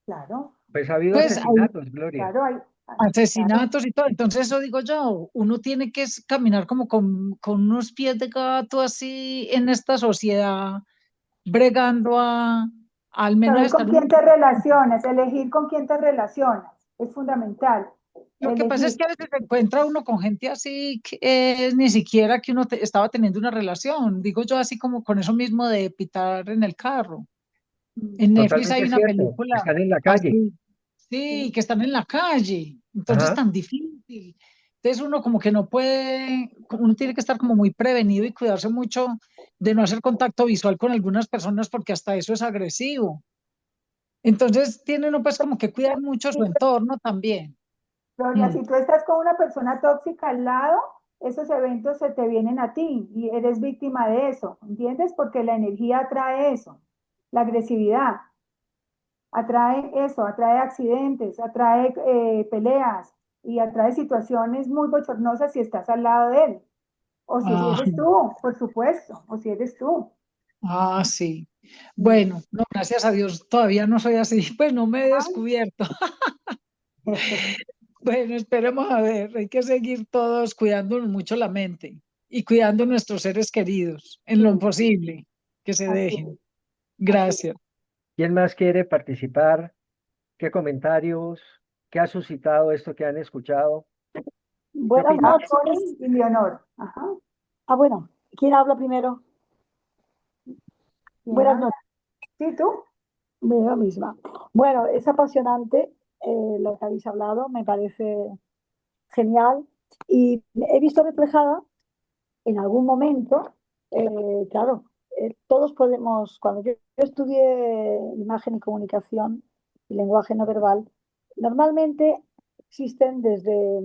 Claro, Pues ha habido Pues hay asesinatos, Gloria. claro, claro. asesinatos y todo. Entonces eso digo yo, uno tiene que caminar como con unos pies de gato así en esta sociedad, bregando al menos Saber con estar uno. quién te relacionas, elegir con quién te relacionas, es fundamental. Lo que pasa es Elegir. que a veces se encuentra uno con gente así que ni siquiera que uno estaba teniendo una relación. Digo yo así como con eso mismo de pitar en el carro. En Netflix hay Totalmente una cierto. película Están en la calle. así, sí, Sí. que están en la calle. Entonces Ajá. tan difícil. Entonces uno como que no puede, uno tiene que estar como muy prevenido y cuidarse mucho de no hacer contacto visual con algunas personas porque hasta eso es agresivo. Entonces tiene uno pues como que cuidar mucho su entorno también. Gloria, Mm. si tú estás con una persona tóxica al lado, esos eventos se te vienen a ti y eres víctima de eso, ¿entiendes? Porque la energía atrae eso, la agresividad, atrae eso, atrae accidentes, atrae peleas y atrae situaciones muy bochornosas si estás al lado de él. O si Ah, eres tú, por supuesto, o si eres tú. ah, sí. Mm. Bueno, no, gracias a Dios, todavía no soy así, pues no me he descubierto. Bueno, esperemos a ver, hay que seguir todos cuidándonos mucho la mente y cuidando a nuestros seres queridos en lo Sí, posible, que se así dejen. es, así es. Gracias. ¿Quién más quiere participar? ¿Qué comentarios? ¿Qué ha suscitado esto que han escuchado? ¿Qué Buenas opinan? Ya, noches. Connie y Leonor. Ajá. Bueno, ¿quién habla primero? ¿Quién Buenas habla? noches, Sí, tú. yo misma. Bueno, es apasionante lo que habéis hablado, me parece genial y he visto reflejada en algún momento, claro, todos podemos, cuando yo estudié imagen y comunicación y lenguaje no verbal, normalmente existen desde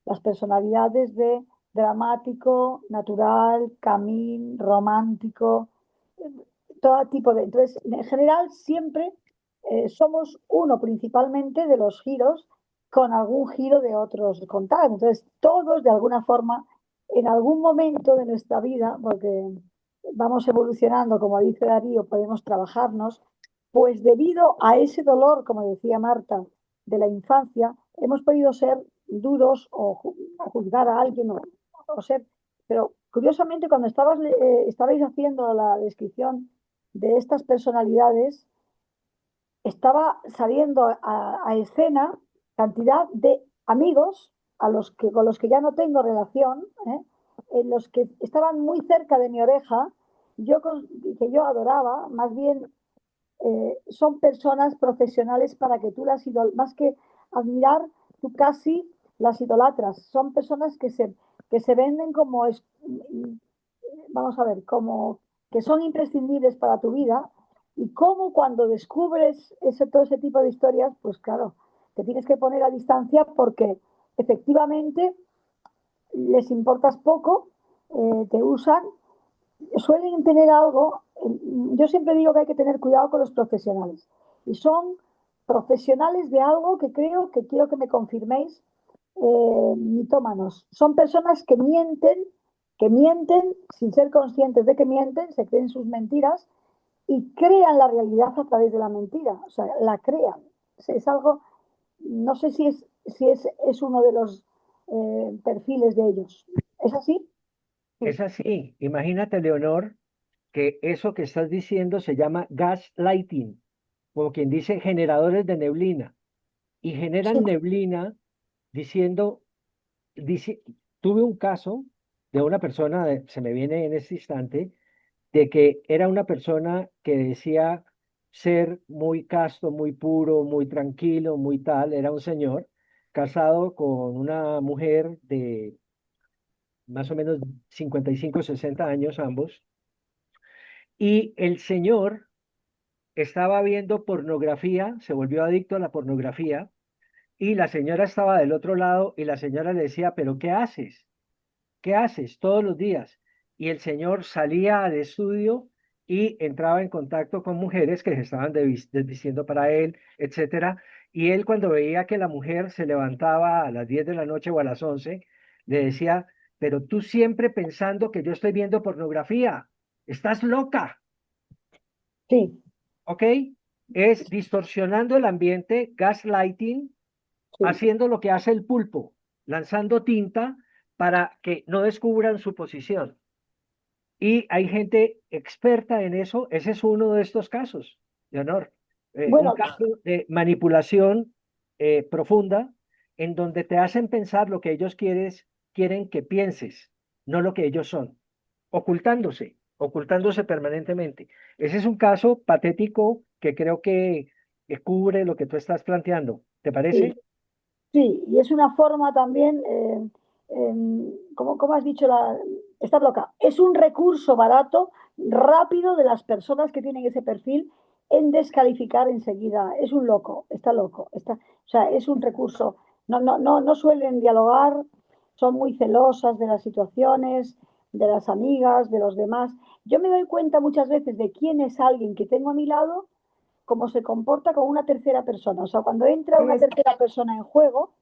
las personalidades de dramático, natural, camín, romántico, todo tipo de... Entonces, en general, siempre somos uno principalmente de los giros con algún giro de otros contados. Entonces, todos de alguna forma, en algún momento de nuestra vida, porque vamos evolucionando, como dice Darío, podemos trabajarnos, pues debido a ese dolor, como decía Marta, de la infancia, hemos podido ser duros o juzgar a alguien o ser Pero curiosamente, cuando estabais haciendo la descripción de estas personalidades, estaba saliendo a escena cantidad de amigos con los que ya no tengo relación, en los que estaban muy cerca de mi oreja, que yo adoraba, más bien son personas profesionales para que tú más que admirar, tú casi las idolatras. Son personas que se venden como, vamos a ver, como que son imprescindibles para tu vida y cómo cuando descubres todo ese tipo de historias, pues claro, te tienes que poner a distancia porque efectivamente les importas poco, te usan, suelen tener algo. Yo siempre digo que hay que tener cuidado con los profesionales y son profesionales de algo que creo que quiero que me confirméis, mitómanos. Son personas que mienten sin ser conscientes de que mienten, se creen sus mentiras y crean la realidad a través de la mentira, o sea, la crean. Es algo, no sé si es uno de los perfiles de ellos. ¿Es así? Es así. Imagínate, Leonor, que eso que estás diciendo se llama gaslighting, como quien dice generadores de neblina, y Sí, generan neblina diciendo, dice, tuve un caso de una persona, se me viene en este instante, de que era una persona que decía ser muy casto, muy puro, muy tranquilo, muy tal, era un señor casado con una mujer de más o menos 55, 60 años ambos, y el señor estaba viendo pornografía, se volvió adicto a la pornografía, y la señora estaba del otro lado y la señora le decía, pero ¿qué haces? ¿Qué haces todos los días? Y el señor salía al estudio y entraba en contacto con mujeres que se estaban desvistiendo para él, etcétera. Y él cuando veía que la mujer se levantaba a las 10 de la noche o a las 11, le decía, pero tú siempre pensando que yo estoy viendo pornografía, estás loca, sí, ¿ok? Es distorsionando el ambiente, gaslighting, sí. haciendo lo que hace el pulpo, lanzando tinta para que no descubran su posición. Y hay gente experta en eso. Ese es uno de estos casos, Leonor. Un Bueno, caso de manipulación profunda en donde te hacen pensar lo que ellos quieren que pienses, no lo que ellos son, ocultándose permanentemente. Ese es un caso patético que creo que cubre lo que tú estás planteando. ¿Te sí. parece? Sí, y es una forma también, como has dicho, está bloqueado. Es un recurso barato, rápido de las personas que tienen ese perfil en descalificar enseguida. Es un loco, está loco. O sea, es un recurso. No suelen dialogar, son muy celosas de las situaciones, de las amigas, de los demás. Yo me doy cuenta muchas veces de quién es alguien que tengo a mi lado, cómo se comporta con una tercera persona. O sea, cuando entra una tercera persona en juego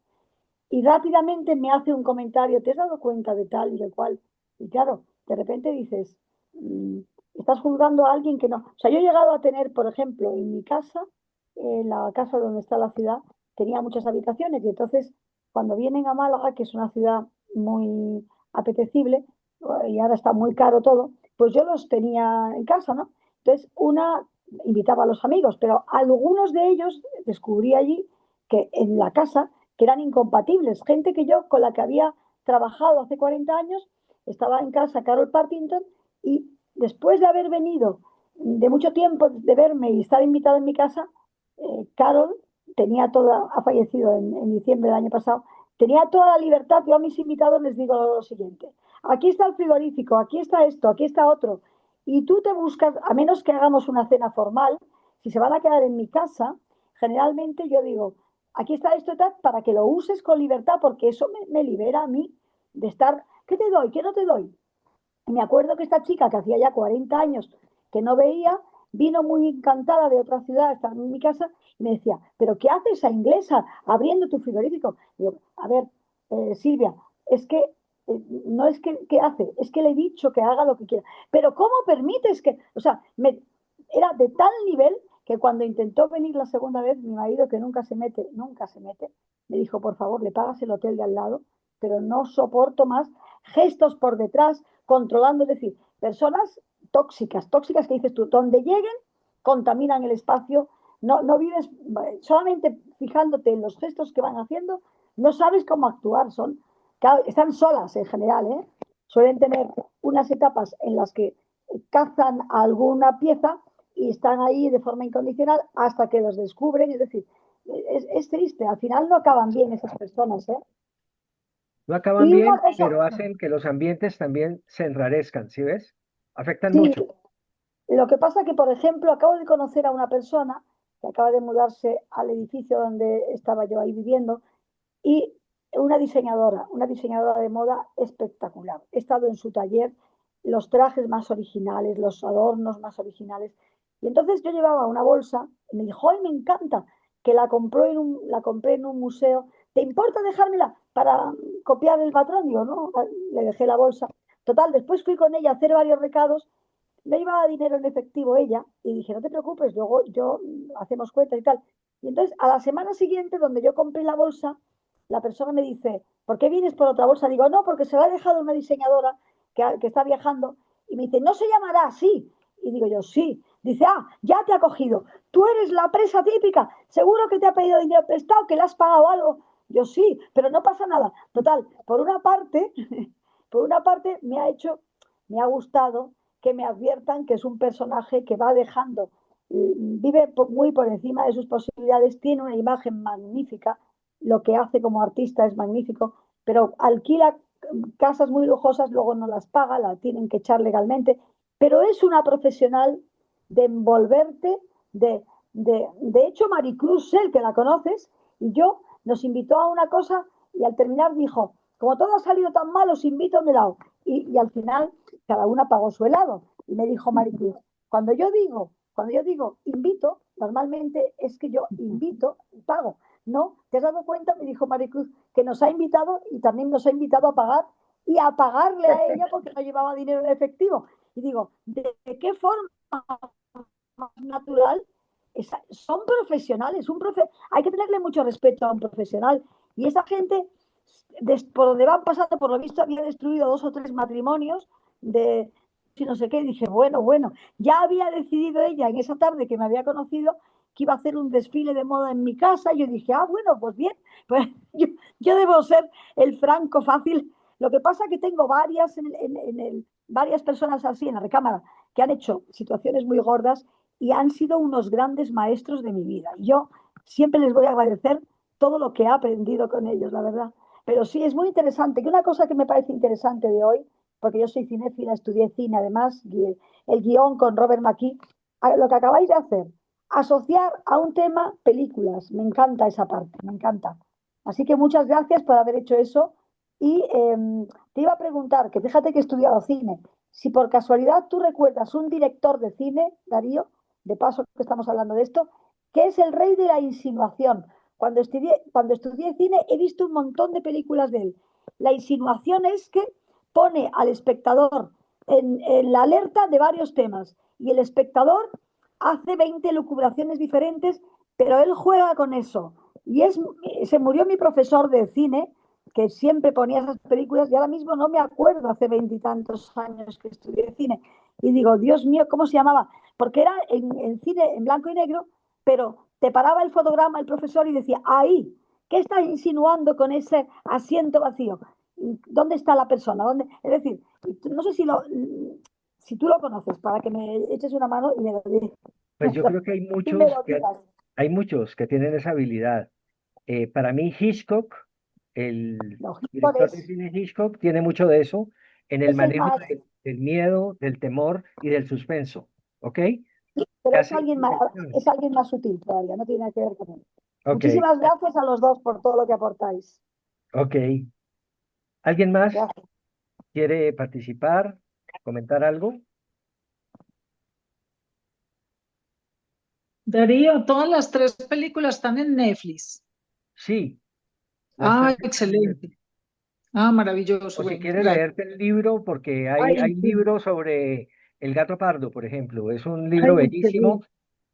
y rápidamente me hace un comentario, ¿te has dado cuenta de tal y de cual? Y claro, de repente dices, mm, estás juzgando a alguien que no. O sea, yo he llegado a tener, por ejemplo, en mi casa, en la casa donde está la ciudad, tenía muchas habitaciones y entonces cuando vienen a Málaga, que es una ciudad muy apetecible, y ahora está muy caro todo, pues yo los tenía en casa, ¿no? Entonces, invitaba a los amigos, pero algunos de ellos descubrí allí que en la casa que eran incompatibles, gente que yo con la que había trabajado hace 40 años, estaba en casa Carol Partington y después de haber venido de mucho tiempo de verme y estar invitada en mi casa, Carol ha fallecido en diciembre del año pasado, tenía toda la libertad. Yo a mis invitados les digo lo siguiente: aquí está el frigorífico, aquí está esto, aquí está otro, y tú te buscas, a menos que hagamos una cena formal, si se van a quedar en mi casa, generalmente yo digo, aquí está esto y tal, para que lo uses con libertad, porque eso me libera a mí de estar, ¿qué te doy? ¿Qué no te doy? Y me acuerdo que esta chica, que hacía ya 40 años que no veía, vino muy encantada de otra ciudad, estaba en mi casa, y me decía, ¿pero qué hace esa inglesa abriendo tu frigorífico? Y digo, a ver, Silvia, es que no es que hace, es que le he dicho que haga lo que quiera. Pero ¿cómo permites que, o sea, era de tal nivel que cuando intentó venir la segunda vez, mi marido, que nunca se mete, me dijo, por favor, le pagas el hotel de al lado, pero no soporto más. gestos por detrás, controlando, es decir, personas tóxicas que dices tú, donde lleguen, contaminan el espacio, no vives solamente fijándote en los gestos que van haciendo, no sabes cómo actuar, claro, están solas en general, ¿eh? Suelen tener unas etapas en las que cazan alguna pieza y están ahí de forma incondicional hasta que los descubren, es decir, es triste, al final no acaban bien esas personas, ¿eh? No acaban Y una bien, cosa, pero hacen que los ambientes también se enrarezcan, ¿sí ves? Afectan sí, mucho. lo que pasa que, por ejemplo, acabo de conocer a una persona que acaba de mudarse al edificio donde estaba yo ahí viviendo y una diseñadora de moda espectacular. He estado en su taller, los trajes más originales, los adornos más originales. Y entonces yo llevaba una bolsa y me dijo, ¡ay, me encanta! Que la compré en un museo. ¿Te importa dejármela para copiar el patrón? Digo, no, le dejé la bolsa. Total, después fui con ella a hacer varios recados, me llevaba dinero en efectivo ella y dije, no te preocupes, luego yo hacemos cuenta y tal. Y entonces a la semana siguiente, donde yo compré la bolsa, la persona me dice, ¿por qué vienes por otra bolsa? Digo, no, porque se la ha dejado una diseñadora que está viajando y me dice, ¿no se llamará así? Y digo yo, sí. Dice, ya te ha cogido. Tú eres la presa típica. Seguro que te ha pedido dinero prestado, que le has pagado algo. Yo sí, pero no pasa nada. Total, por una parte, por una parte me ha gustado que me adviertan que es un personaje que va dejando, vive muy por encima de sus posibilidades, tiene una imagen magnífica, lo que hace como artista es magnífico, pero alquila casas muy lujosas, luego no las paga, la tienen que echar legalmente, pero es una profesional de envolverte, de hecho Maricruz, el que la conoces, y yo nos invitó a una cosa y al terminar dijo, como todo ha salido tan mal, os invito a un helado. Y al final cada una pagó su helado. Y me dijo Maricruz, cuando yo digo invito, normalmente es que yo invito y pago. ¿No? ¿Te has dado cuenta? Me dijo Maricruz, que nos ha invitado y también nos ha invitado a pagar y a pagarle a ella porque no llevaba dinero en efectivo. Y digo, ¿de qué forma más natural? Son profesionales, hay que tenerle mucho respeto a un profesional. Y esa gente, por donde van pasando, por lo visto, había destruido 2 o 3 matrimonios de no sé qué. Y dije, bueno, ya había decidido ella en esa tarde que me había conocido que iba a hacer un desfile de moda en mi casa. Y yo dije, bueno, pues bien, pues yo debo ser el franco fácil. Lo que pasa es que tengo varias personas así en la recámara que han hecho situaciones muy gordas y han sido unos grandes maestros de mi vida. Yo siempre les voy a agradecer todo lo que he aprendido con ellos, la verdad. Pero sí, es muy interesante. Que una cosa que me parece interesante de hoy, porque yo soy cinéfila, estudié cine además, el guión con Robert McKee, lo que acabáis de hacer, asociar a un tema películas. Me encanta esa parte, me encanta. Así que muchas gracias por haber hecho eso. Y te iba a preguntar, que fíjate que he estudiado cine, si por casualidad tú recuerdas un director de cine, Darío, de paso que estamos hablando de esto, que es el rey de la insinuación. Cuando estudié cine he visto un montón de películas de él. La insinuación es que pone al espectador en la alerta de varios temas y el espectador hace 20 lucubraciones diferentes, pero él juega con eso. Se murió mi profesor de cine, que siempre ponía esas películas, y ahora mismo no me acuerdo, hace 20 y tantos años que estudié cine. Y digo, Dios mío, ¿cómo se llamaba? Porque era en cine en blanco y negro, pero te paraba el fotograma el profesor y decía, ahí, ¿qué está insinuando con ese asiento vacío? ¿Dónde está la persona? Es decir, no sé si tú lo conoces, para que me eches una mano y Pues yo creo que y me lo digas. hay muchos que tienen esa habilidad. Para mí Hitchcock, el No, Hitchcock director de cine Hitchcock, tiene mucho de eso en el es el manejo más, del miedo, del temor y del suspenso. ¿Ok? pero es Casi alguien más, perfección. es alguien más sutil todavía, no tiene nada que ver con él. Ok, Muchísimas gracias a los dos por todo lo que aportáis. ok. ¿Alguien más Gracias. quiere participar, comentar algo? Darío, todas las tres películas están en Netflix. Sí, las tres están en Excelente. Netflix. Maravilloso. O si Bueno, quieres gracias. leerte el libro, porque Ay, hay sí. libros sobre el gato pardo, por ejemplo. Es un libro Ay, bellísimo excelente.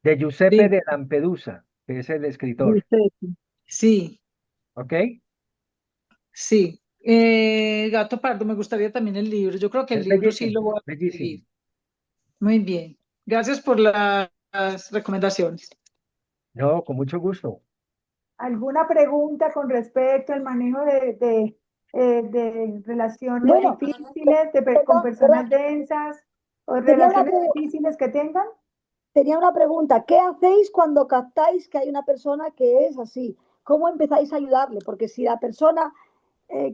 de Giuseppe Sí, de Lampedusa, que es el escritor. Giuseppe. Sí, ¿Ok? sí. Gato Pardo, me gustaría también el libro. Yo creo que el Es libro sí lo bellísimo, voy a bellísimo. conseguir. Muy bien. Gracias por las recomendaciones. No, con mucho gusto. ¿Alguna pregunta con respecto al manejo de relaciones Bueno, difíciles, con perdón, personas densas o tenía una, relaciones difíciles que tengan? tenía una pregunta. ¿Qué hacéis cuando captáis que hay una persona que es así? ¿Cómo empezáis a ayudarle? Porque si la persona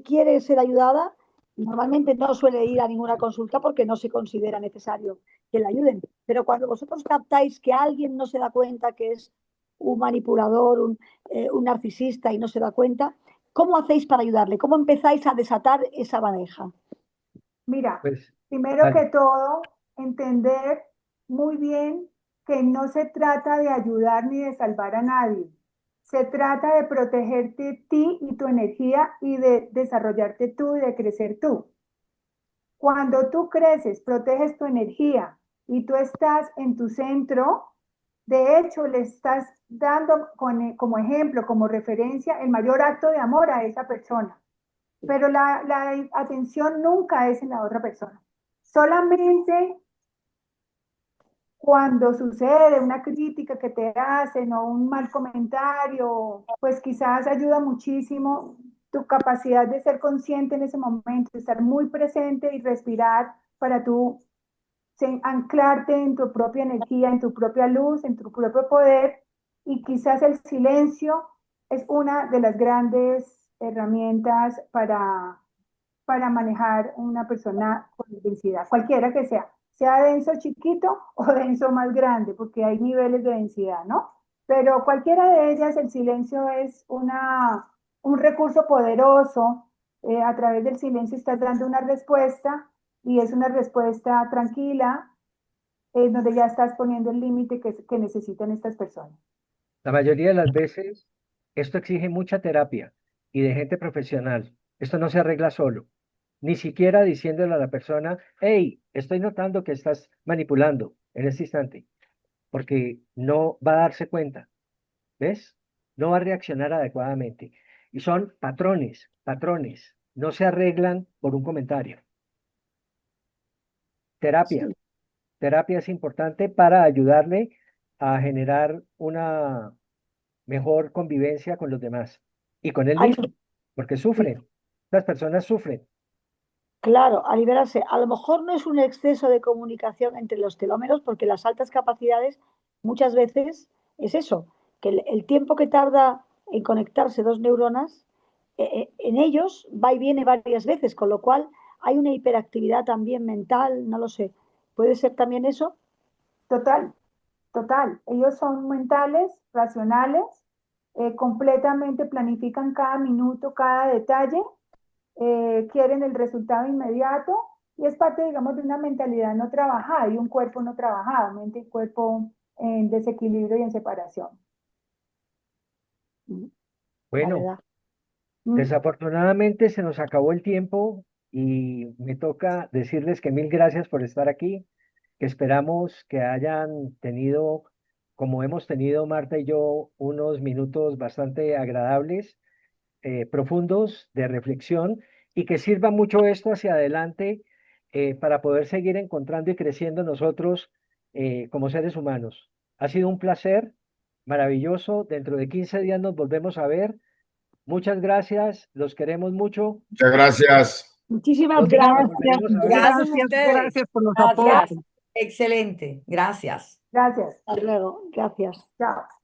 quiere ser ayudada, normalmente no suele ir a ninguna consulta porque no se considera necesario que le ayuden. Pero cuando vosotros captáis que alguien no se da cuenta que es un manipulador, un narcisista y no se da cuenta, ¿cómo hacéis para ayudarle? ¿Cómo empezáis a desatar esa madeja? Mira, Pues, primero que vale. todo, entender muy bien que no se trata de ayudar ni de salvar a nadie. Se trata de protegerte a ti y tu energía y de desarrollarte tú y de crecer tú. Cuando tú creces, proteges tu energía y tú estás en tu centro, de hecho le estás dando como ejemplo, como referencia, el mayor acto de amor a esa persona. Pero la atención nunca es en la otra persona. Solamente cuando sucede una crítica que te hacen o un mal comentario, pues quizás ayuda muchísimo tu capacidad de ser consciente en ese momento, de estar muy presente y respirar para tú anclarte en tu propia energía, en tu propia luz, en tu propio poder. Y quizás el silencio es una de las grandes herramientas para manejar una persona con densidad, cualquiera que sea denso chiquito o denso más grande, porque hay niveles de densidad, ¿no? Pero cualquiera de ellas, el silencio es un recurso poderoso. A través del silencio estás dando una respuesta y es una respuesta tranquila, donde ya estás poniendo el límite que necesitan estas personas. La mayoría de las veces esto exige mucha terapia y de gente profesional. Esto no se arregla solo. Ni siquiera diciéndole a la persona, hey, estoy notando que estás manipulando en este instante, porque no va a darse cuenta, ¿ves? No va a reaccionar adecuadamente. Y son patrones, patrones. No se arreglan por un comentario. Terapia. Sí. Terapia es importante para ayudarle a generar una mejor convivencia con los demás y con él Hay- mismo, porque sufren. Las personas sufren. Claro, a liberarse. A lo mejor no es un exceso de comunicación entre los telómeros, porque las altas capacidades muchas veces es eso, que el tiempo que tarda en conectarse dos neuronas, en ellos va y viene varias veces, con lo cual hay una hiperactividad también mental, no lo sé. ¿Puede ser también eso? Total, total. Ellos son mentales, racionales, completamente planifican cada minuto, cada detalle, quieren el resultado inmediato y es parte, digamos, de una mentalidad no trabajada y un cuerpo no trabajado, mente y cuerpo en desequilibrio y en separación. La Bueno, verdad. Mm. desafortunadamente se nos acabó el tiempo y me toca decirles que mil gracias por estar aquí, que esperamos que hayan tenido, como hemos tenido Marta y yo, unos minutos bastante agradables, profundos de reflexión y que sirva mucho esto hacia adelante para poder seguir encontrando y creciendo nosotros como seres humanos. Ha sido un placer maravilloso. Dentro de 15 días nos volvemos a ver. Muchas gracias, los queremos mucho. Muchas gracias. Muchísimas Pronto nos gracias. Gracias, volveremos a ver. Gracias a gracias, ustedes. gracias por los Gracias. aportes. Excelente. Gracias. Gracias. Hasta luego. Gracias. Chao.